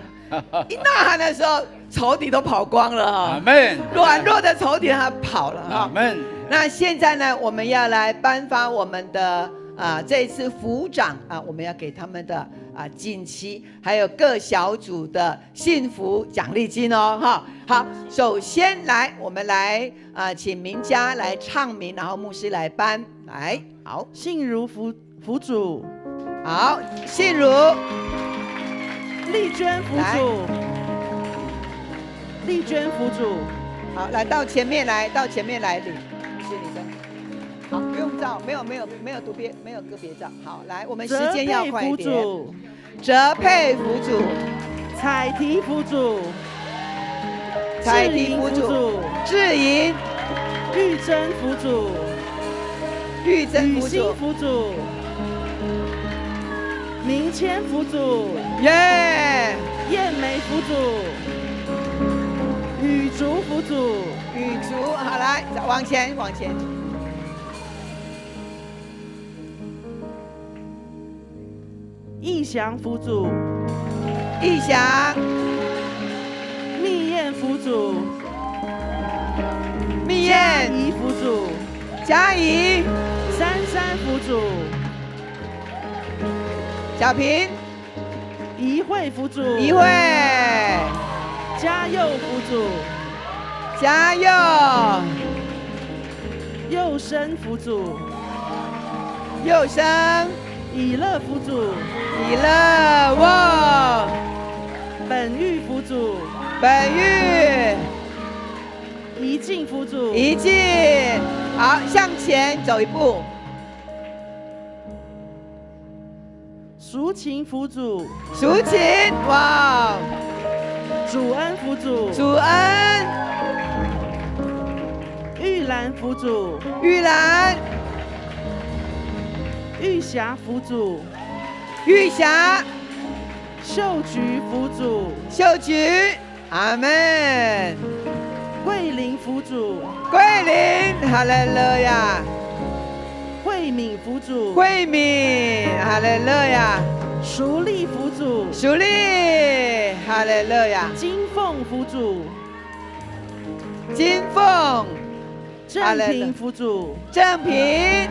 A: 一呐喊的时候，仇敌都跑光了哈。
E: 阿门。
A: 软弱的仇敌他跑了哈。
E: 阿门。
A: 那现在呢，我们要来颁发我们的这一次副长我们要给他们的锦旗，还有各小组的幸福奖励金哦哈。好，首先我们来请名家来唱名，然后牧师来颁。来，好，
C: 信如辅主，
A: 好，信如。
C: 丽娟辅主，丽娟辅主，
A: 好，来到前面来领，谢谢你生。好，不用照，没有读别，没有个别照。好，来，我们时间要快一点。哲佩辅主，
C: 彩提辅主，
A: 彩提辅主，智莹，
C: 玉珍辅主，
A: 玉珍辅主，
C: 辅主。明谦辅主，
A: 耶！
C: 燕梅辅主，雨竹辅主，
A: 雨竹，好来，往前。
C: 义祥辅主，
A: 义祥，
C: 蜜燕辅主，
A: 蜜燕，
C: 怡辅主，
A: 嘉怡，
C: 珊珊辅主。
A: 小平，
C: 怡慧辅主，
A: 怡慧，
C: 嘉佑辅主，
A: 嘉佑，
C: 佑生辅主，
A: 佑生，
C: 以乐辅主，
A: 以乐哇，
C: 本玉辅主，
A: 本玉，
C: 怡静辅主，
A: 怡静，好，向前走一步。
C: 淑琴辅主，
A: 淑琴，哇！
C: 主恩辅主，
A: 主恩，
C: 玉兰辅主，
A: 玉兰，
C: 玉霞辅主，
A: 玉霞，
C: 秀菊辅主，
A: 秀菊，阿门。
C: 桂林辅主，
A: 桂林，哈利路亚。
F: 慧敏辅主，
A: 慧敏，哈利路亚，
F: 淑丽辅主，
A: 淑丽，哈利路亚，
F: 金凤辅主，
A: 金凤，
F: 正平辅主，
A: 正平，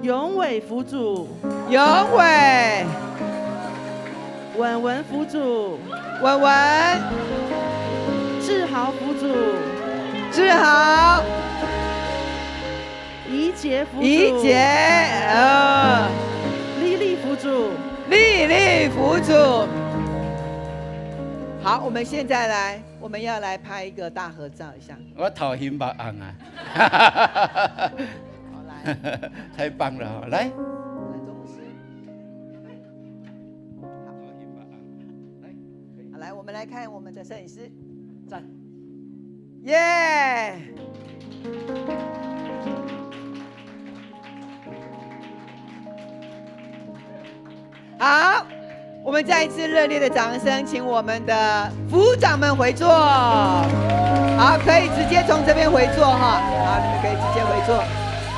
F: 永伟辅主，
A: 永伟，
F: 文文辅主，
A: 文文，
F: 志豪辅主，
A: 志豪，
F: 怡杰辅主，
A: 怡杰，
F: 丽丽辅主，
A: 丽丽辅主。好，我们现在我们要来拍一个大合照一下。
E: 我头晕目红啊！
A: 好，来，
E: 太棒了哈！来，
A: 周牧师，好，来，我们来看我们的摄影师，站，耶！好，我们再一次热烈的掌声，请我们的副长们回座。好，可以直接从这边回座哈。好，你们可以直接回座。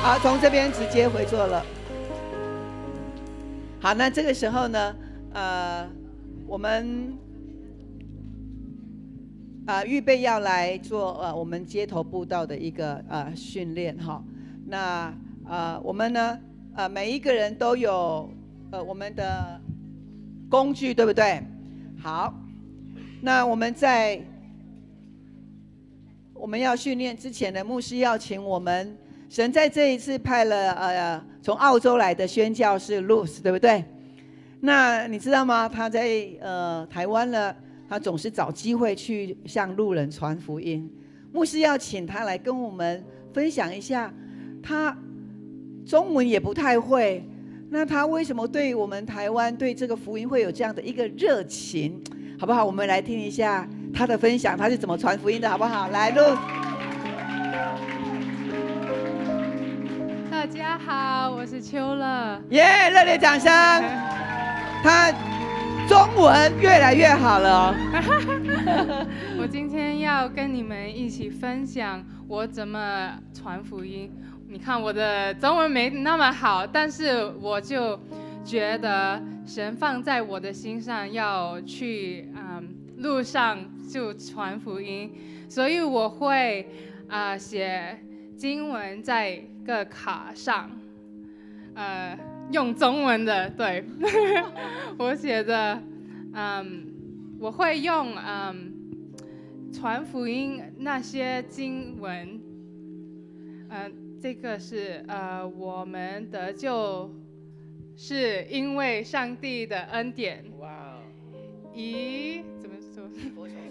A: 好，从这边直接回座了。好，那这个时候呢，我们预备要来做我们街头步道的一个训练哈。那我们呢每一个人都有我们的工具，对不对？好，那我们要训练之前呢，牧师要请我们神在这一次派了从澳洲来的宣教士 Luz， 对不对？那你知道吗？他在台湾呢，他总是找机会去向路人传福音。牧师要请他来跟我们分享一下，他中文也不太会，那他为什么对我们台湾对这个福音会有这样的一个热情，好不好？我们来听一下他的分享，他是怎么传福音的，好不好？来，路。
G: 大家好，我是秋乐。
A: 耶，热烈掌声！他中文越来越好了哦。
G: 我今天要跟你们一起分享我怎么传福音。你看我的中文没那么好，但是我就觉得神放在我的心上，要去路上就传福音，所以我会写经文在个卡上，用中文的，对，我写的，我会用传福音那些经文，这个是我们得救是因为上帝的恩典。哇！怎么说？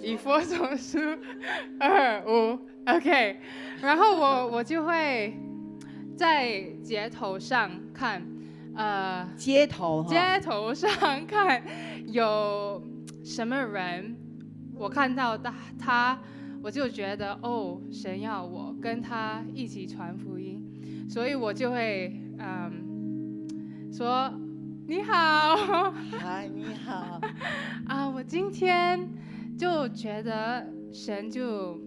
G: 以弗所书2:5 ，OK。然后我就会在街头上看，
A: 街头
G: 上看有什么人，我看到他，我就觉得神要我跟他一起传福音，所以我就会说你好，
A: 嗨，你好，
G: 我今天就觉得神就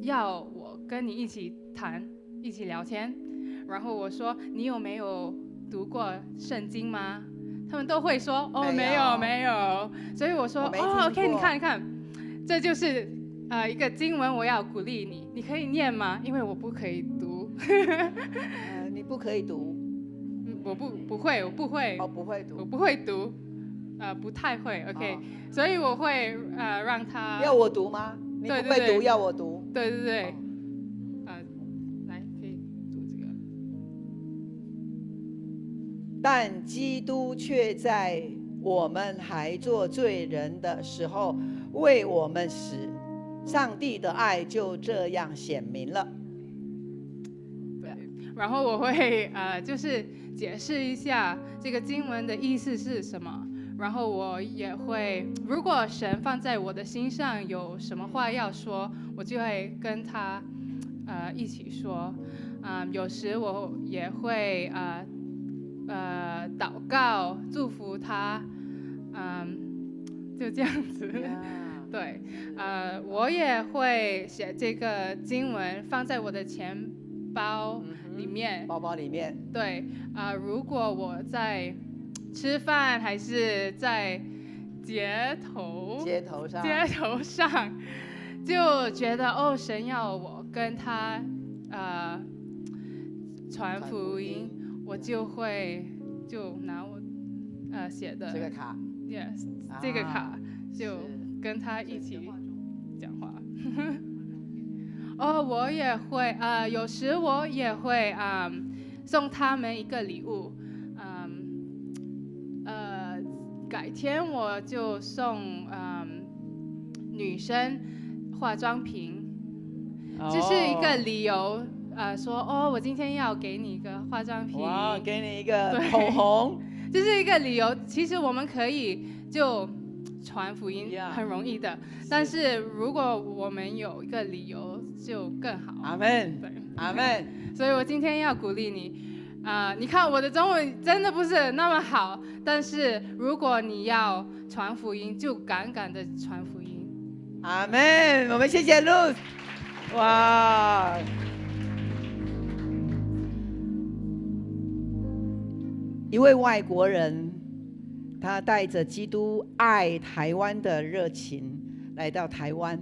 G: 要我跟你一起谈，一起聊天，然后我说你有没有读过圣经吗？他们都会说没有，所以我说OK， 你看，这就是一个经文，我要鼓励你，你可以念吗？因为我不可以读。
A: 你不可以读？
G: 我不会。
A: 不会读。
G: 我不会读，不太会 OK，所以我会让他。
A: 要我读吗？你不会读，要我读。
G: 对，来可以读这个。
A: 但基督却在我们还做罪人的时候为我们死，上帝的爱就这样显明了。
G: 对，然后我会就是解释一下这个经文的意思是什么，然后我也会，如果神放在我的心上有什么话要说，我就会跟他一起说。有时我也会祷告祝福他，就这样子。对，我也会写这个经文放在我的钱包里面。
A: 包包里面。
G: 对，如果我在吃饭还是在街头上，就觉得哦，神要我跟他传福音，我就拿我写的
A: 这个卡
G: ，yes，这个卡就跟他一起讲话。哦，我也会有时我也会送他们一个礼物，改天我就送女生化妆品，这是一个理由，说哦，我今天要给你一个化妆品，
A: 哇，给你一个口红，
G: 这是一个理由。其实我们可以就传福音，很容易的。但是如果我们有一个理由，就更好。
A: 阿门，
G: 对，
A: 阿门。
G: 所以我今天要鼓励你。你看我的中文真的不是那么好，但是如果你要传福音，就敢敢的传福音。
A: 阿门，我们谢谢 Ruth。哇，一位外国人，他带着基督爱台湾的热情来到台湾，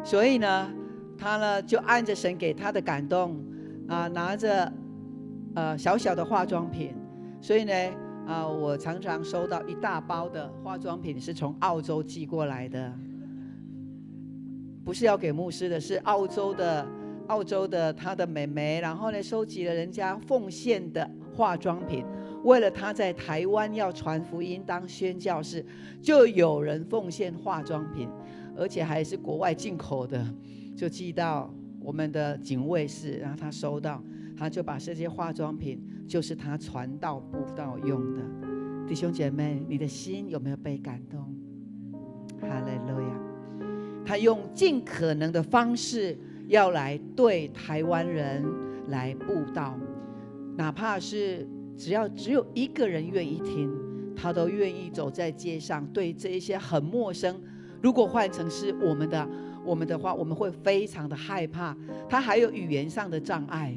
A: 所以呢，他呢就按着神给他的感动，拿着小小的化妆品，所以呢，我常常收到一大包的化妆品是从澳洲寄过来的，不是要给牧师的，是澳洲的他的妹妹，然后呢收集了人家奉献的化妆品，为了他在台湾要传福音当宣教士，就有人奉献化妆品，而且还是国外进口的，就寄到我们的警卫室，然后他收到。他就把这些化妆品就是他传道布道用的。弟兄姐妹，你的心有没有被感动？哈利路亚！他用尽可能的方式要来对台湾人来布道，哪怕是只有一个人愿意听，他都愿意走在街上，对这一些很陌生。如果换成是我们的话，我们会非常的害怕。他还有语言上的障碍。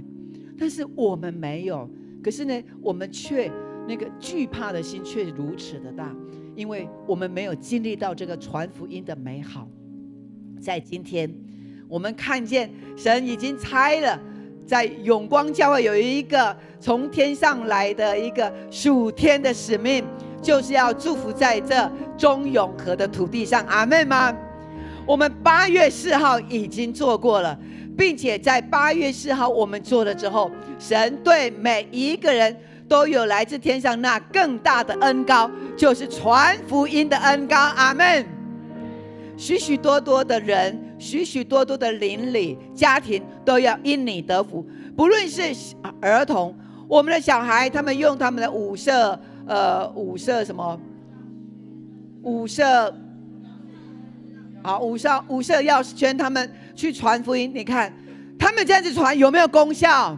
A: 但是我们没有，可是呢，我们却那个惧怕的心却如此的大，因为我们没有经历到这个传福音的美好。在今天，我们看见神已经差了，在永光教会有一个从天上来的一个属天的使命，就是要祝福在这中永和的土地上。阿们吗？我们8月4号已经做过了。并且在8月4号我们做了之后，神对每一个人都有来自天上那更大的恩膏，就是传福音的恩膏。阿们。许许多多的人，许许多多的邻里家庭都要因你得福，不论是儿童，我们的小孩，他们用他们的五色钥匙圈，他们去传福音。你看他们这样子传有没有功效？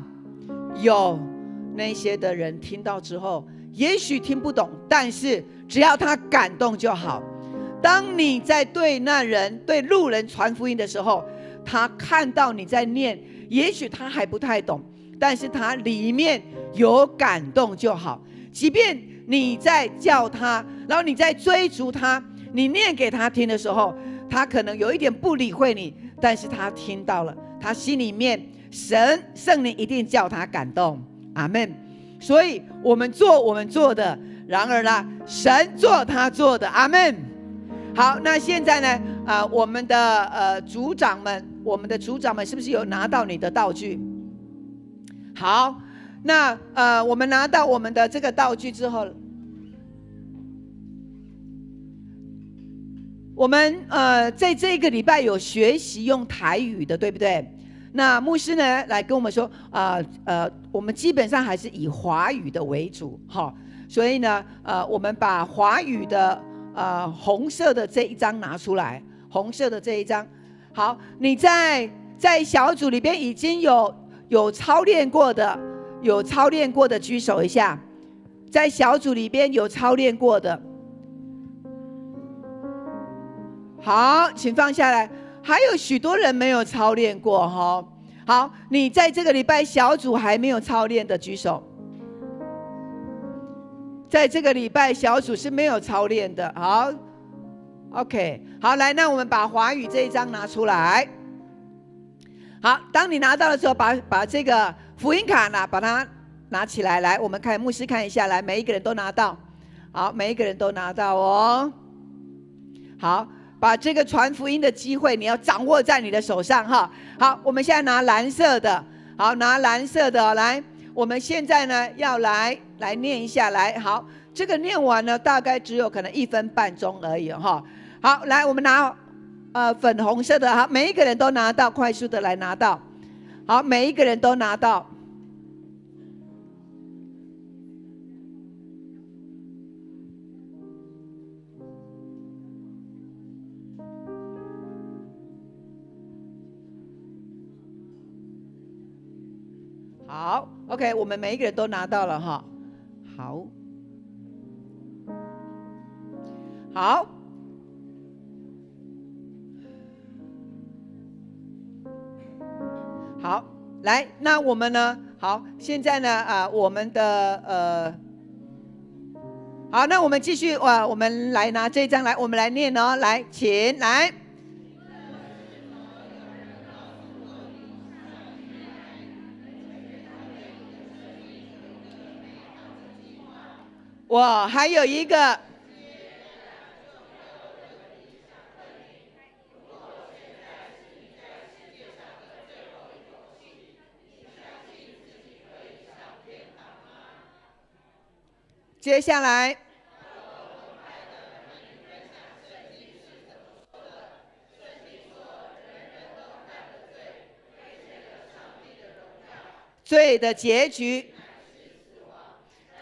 A: 有。那些的人听到之后也许听不懂，但是只要他感动就好。当你在对那人对路人传福音的时候，他看到你在念，也许他还不太懂，但是他里面有感动就好。即便你在叫他，然后你在追逐他，你念给他听的时候，他可能有一点不理会你，但是他听到了，他心里面圣灵一定叫他感动。阿们。所以我们做我们做的，然而呢，神做他做的。阿们。好，那现在呢，我们的组长们是不是有拿到你的道具？好，那我们拿到我们的这个道具之后，我们在这个礼拜有学习用台语的，对不对？那牧师呢来跟我们说，我们基本上还是以华语的为主，哈，所以呢，我们把华语的红色的这一张拿出来，红色的这一张。好，你在小组里边已经有操练过的举手一下，在小组里边有操练过的。好，请放下来。还有许多人没有操练过哈。好，你在这个礼拜小组还没有操练的举手。在这个礼拜小组是没有操练的。好 ，OK， 好，来，那我们把华语这一章拿出来。好，当你拿到的时候，把这个福音卡把它拿起来。来，我们看牧师看一下，来，每一个人都拿到。好，每一个人都拿到哦。好，把这个传福音的机会，你要掌握在你的手上哈。好，我们现在拿蓝色的，好，拿蓝色的来。我们现在呢要来念一下来。好，这个念完呢，大概只有可能1分半钟而已哈。好，来，我们拿粉红色的，好，每一个人都拿到，快速的来拿到。好，每一个人都拿到。好 ，OK， 我们每一个人都拿到了哈。好，好，好，来，那我们呢？好，现在呢，我们的好，那我们继续我们来拿这一张来，我们来念哦，来，请来。我还有一个，接下来，罪的结局。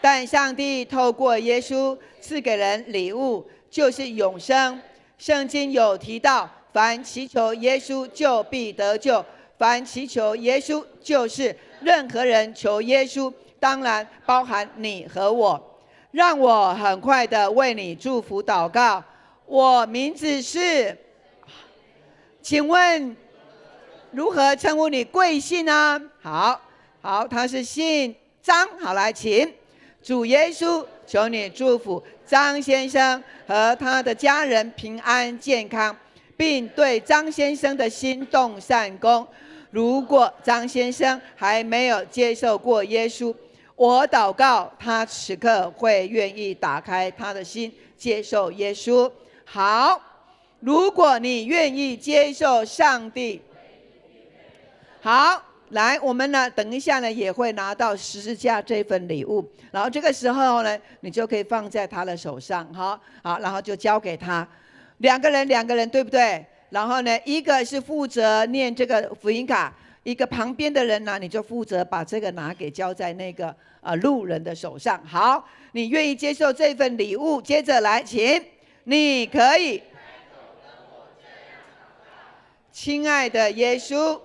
A: 但上帝透过耶稣赐给人礼物，就是永生。圣经有提到，凡祈求耶稣就必得救。凡祈求耶稣，就是任何人求耶稣，当然包含你和我。让我很快的为你祝福祷告。我名字是，请问如何称呼你贵姓呢？好，他是姓张。好，来，请。主耶稣，求你祝福张先生和他的家人平安健康，并对张先生的心动善功。如果张先生还没有接受过耶稣，我祷告他此刻会愿意打开他的心，接受耶稣。好，如果你愿意接受上帝，好。来，我们呢，等一下呢也会拿到十字架这份礼物，然后这个时候呢，你就可以放在他的手上，好，然后就交给他，两个人，对不对？然后呢，一个是负责念这个福音卡，一个旁边的人呢，你就负责把这个拿给交在那个路人的手上。好，你愿意接受这份礼物？接着来，请你可以，亲爱的耶稣，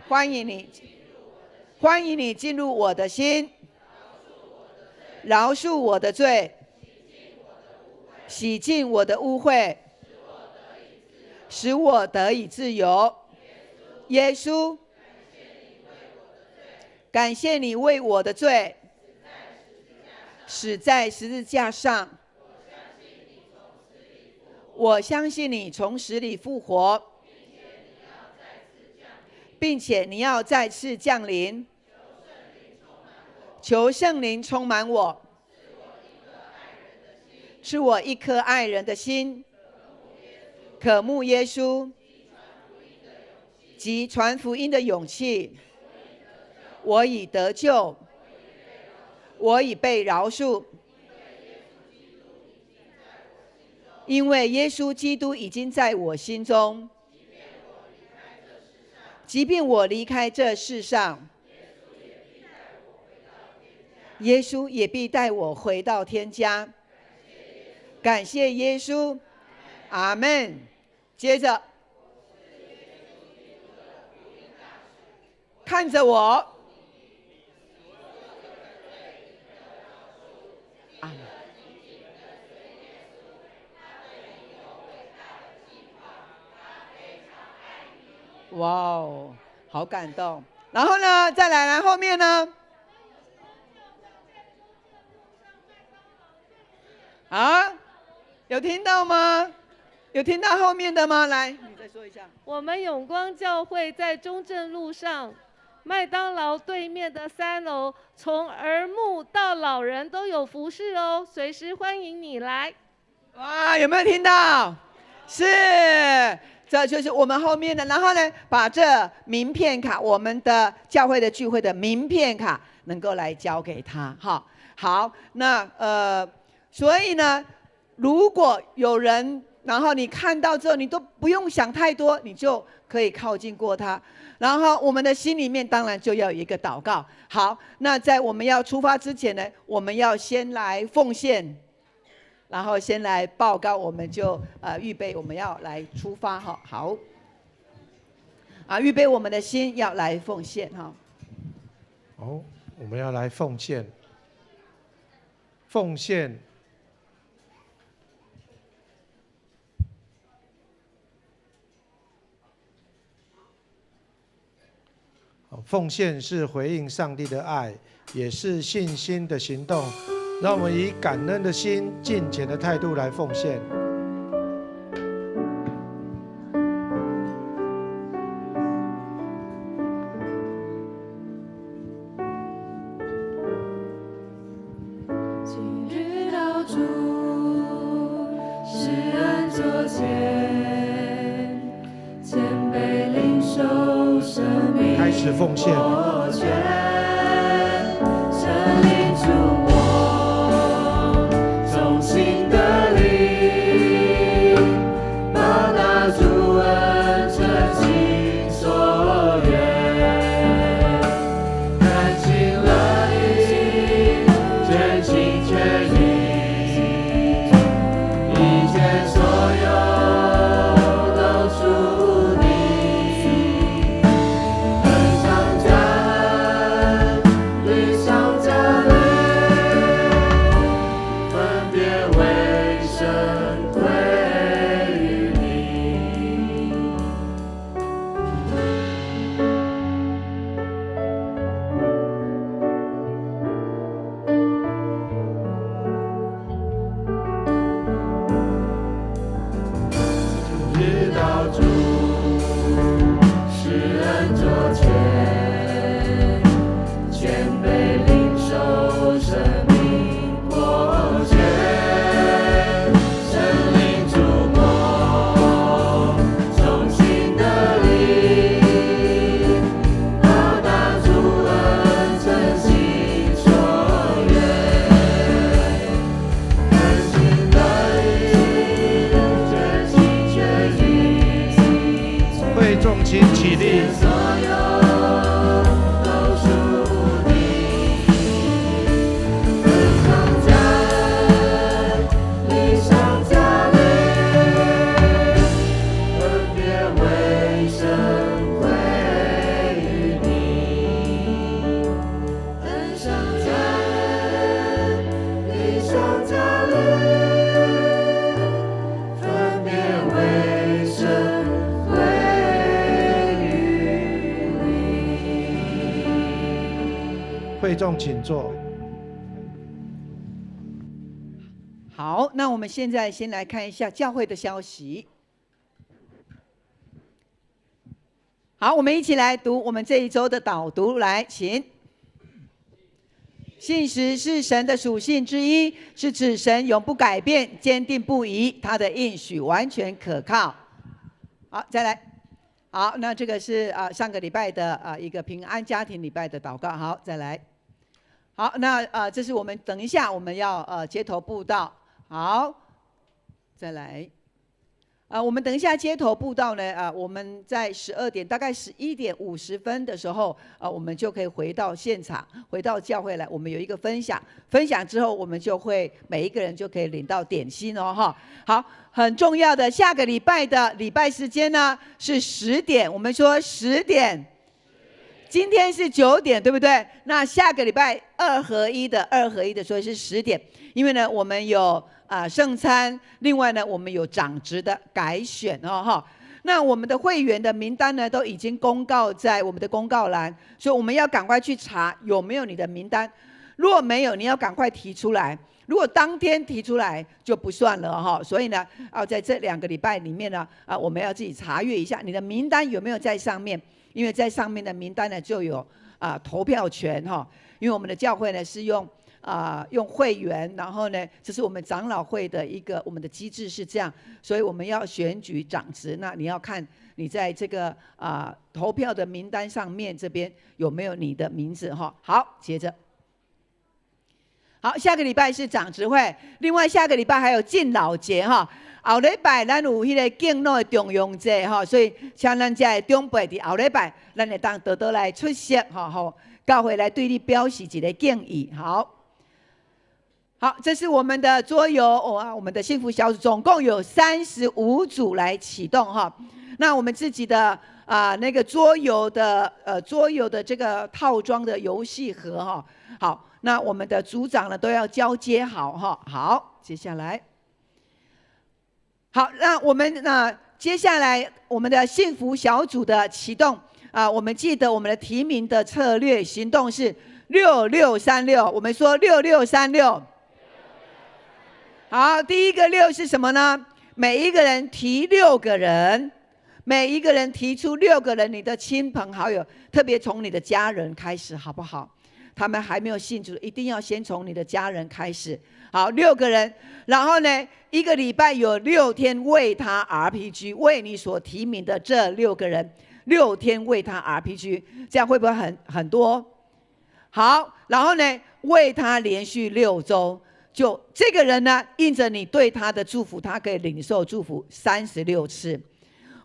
A: 欢迎你进入我的心，饶恕我的罪，洗净我的污秽，使我得以自由。耶稣，感谢你为我的罪死在十字架上。我相信你从死里复活，并且你要再次降临。求圣灵充满我，赐我一颗爱人的心，渴慕耶稣及传福音的勇气。我已得救，我已被饶恕，因为耶稣基督已经在我心中。即便我离开这世上，耶稣也必带我回到天家。感谢耶稣，阿们。接着看着我，阿们。哇哦，好感动。然后呢，再来后面呢？啊，有听到吗？有听到后面的吗？来，你再说一下。
H: 我们永光教会在中正路上，麦当劳对面的3楼，从儿牧到老人都有服侍哦，随时欢迎你来。
A: 哇，有没有听到？是，这就是我们后面的。然后呢，把这名片卡，我们的教会的聚会的名片卡，能够来交给他。哈，好，那所以呢，如果有人，然后你看到之后，你都不用想太多，你就可以靠近过他。然后我们的心里面当然就要有一个祷告。好，那在我们要出发之前呢，我们要先来奉献，然后先来报告，我们就预备我们要来出发哈。好，预备我们的心要来奉献哈。
D: 好，我们要来奉献，奉献。奉献是回应上帝的爱，也是信心的行动。让我们以感恩的心、敬虔的态度来奉献。
C: 今日到主施恩座前，谦卑领受生命。
D: 开始奉献。
C: 神灵触摸，重新的力，报答主恩，真心所愿，甘心乐意，全心全意，一切所有都属你，恩上加恩，律上加律，分别为圣归于你。日到主施恩座前，谦卑领受生命果决，神灵触摸，重新的力，报答主恩，真心所愿，甘心乐意，全心全意，
D: 会众请起立。
C: 所有都属你，恩上加恩，律上加律，分别为圣归于你。恩上加恩，律上加律，分别为圣归于你。
D: 会众请坐。
A: 好，那我们现在先来看一下教会的消息。好，我们一起来读我们这一周的导读，来，请。信实是神的属性之一，是指神永不改变，坚定不移，他的应许完全可靠。好，再来。好，那这个是上个礼拜的一个平安家庭礼拜的祷告。好，再来。好，那这是我们等一下我们要街头布道。好，再来。我们等一下街头布道呢，我们在12点，大概11点50分的时候，我们就可以回到现场，回到教会来。我们有一个分享，分享之后，我们就会每一个人就可以领到点心哦，哈。好，很重要的，下个礼拜的礼拜时间呢是10点，我们说10点。今天是9点，对不对？那下个礼拜2合1的，所以是10点。因为呢，我们有圣餐，另外呢，我们有长职的改选哦哈。那我们的会员的名单呢，都已经公告在我们的公告栏，所以我们要赶快去查有没有你的名单。如果没有，你要赶快提出来。如果当天提出来就不算了哈。所以呢，要在这2个礼拜里面呢，我们要自己查阅一下你的名单有没有在上面，因为在上面的名单呢就有投票权哈。因为我们的教会呢是用会员，然后呢，这是我们长老会的我们的机制是这样，所以我们要选举长职，那你要看你在这个投票的名单上面这边有没有你的名字哈。好，接着，好，下个礼拜是长职会，另外下个礼拜还有敬老节哈。后礼拜咱有迄个敬老的重用节哈，所以请咱家的长辈伫后礼拜，咱会当多多来出席哈，好，教会来对你表示一个敬意。好，这是我们的桌游我们的幸福小组总共有35组来启动哈。那我们自己的那个桌游的这个套装的游戏盒哈。好，那我们的组长呢都要交接好哈。好，接下来，好，那我们接下来我们的幸福小组的启动我们记得我们的提名的策略行动是6636，我们说6636。好，第一个6是什么呢？每一个人提6个人，每一个人提出6个人，你的亲朋好友，特别从你的家人开始，好不好？他们还没有信主，一定要先从你的家人开始。好，6个人，然后呢，1个礼拜有6天为他 RPG， 为你所提名的这6个人，6天为他 RPG， 这样会不会很多？好，然后呢，为他连续6周。就这个人呢，印着你对他的祝福，他可以领受祝福36次。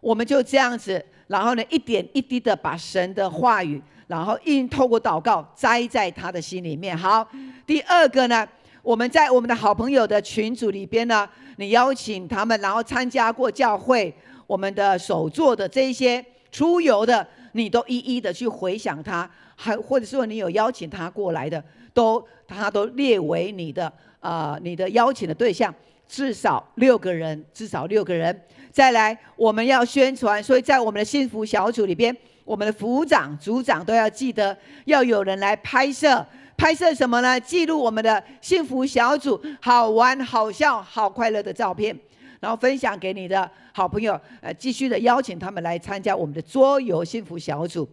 A: 我们就这样子，然后呢，一点一滴的把神的话语，然后透过祷告栽在他的心里面。好，第2个呢，我们在我们的好朋友的群组里边呢，你邀请他们，然后参加过教会我们的手作的这些出游的，你都一一的去回想他，或者说你有邀请他过来的，他都列为你的邀请的对象，至少6个人，至少6个人。再来，我们要宣传，所以在我们的幸福小组里边，我们的副长、组长都要记得要有人来拍摄。拍摄什么呢？记录我们的幸福小组好玩、好笑、好快乐的照片，然后分享给你的好朋友，继续的邀请他们来参加我们的桌游幸福小组。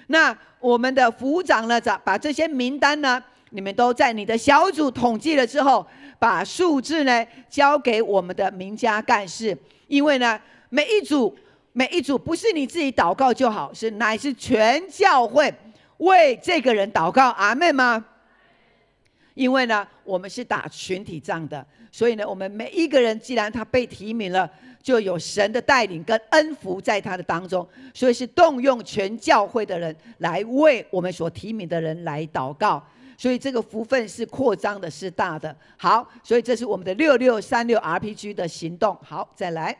A: 那我们的副长呢，把这些名单呢，你们都在你的小组统计了之后，把数字呢交给我们的名家干事，因为呢，每一组不是你自己祷告就好，乃是全教会为这个人祷告，阿们吗？因为呢，我们是打群体仗的，所以呢，我们每一个人既然他被提名了，就有神的带领跟恩福在他的当中，所以是动用全教会的人来为我们所提名的人来祷告。所以这个福分是扩张的，是大的。好，所以这是我们的6636 RPG 的行动。好，再来。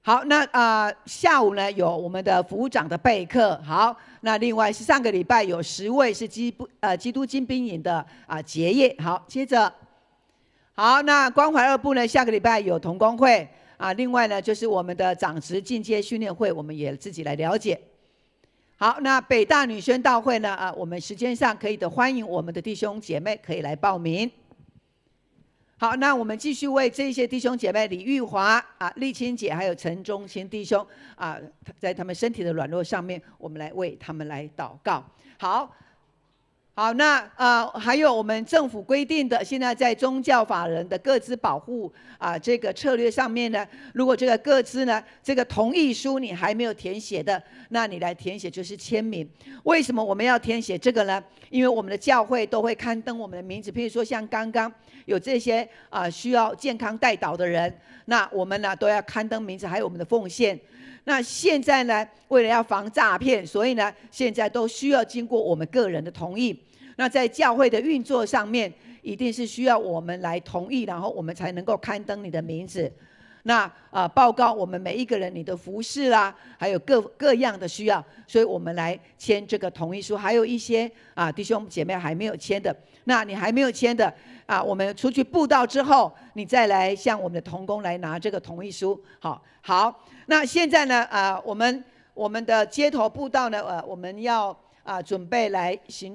A: 好，那下午呢有我们的副长的备课。好，那另外是上个礼拜有10位是基督精兵营的结业。好，接着，好，那关怀2部呢下个礼拜有同工会另外呢就是我们的长职进阶训练会，我们也自己来了解。好，那北大女宣道会呢我们时间上可以的，欢迎我们的弟兄姐妹可以来报名。好，那我们继续为这些弟兄姐妹李玉华丽清姐还有陈忠清弟兄在他们身体的软弱上面，我们来为他们来祷告。好，那还有我们政府规定的，现在在宗教法人的个资保护这个策略上面呢，如果这个个资呢，这个同意书你还没有填写的，那你来填写就是签名。为什么我们要填写这个呢？因为我们的教会都会刊登我们的名字，譬如说像刚刚有这些需要健康代祷的人，那我们呢都要刊登名字，还有我们的奉献。那现在呢，为了要防诈骗，所以呢，现在都需要经过我们个人的同意。那在教会的运作上面，一定是需要我们来同意，然后我们才能够刊登你的名字。那报告我们每一个人你的服事啦，还有各样的需要，所以我们来签这个同意书。还有一些弟兄姐妹还没有签的，那你还没有签的啊，我们出去布道之后，你再来向我们的同工来拿这个同意书。好，那现在呢，我们的街头布道呢，我们要准备来行动。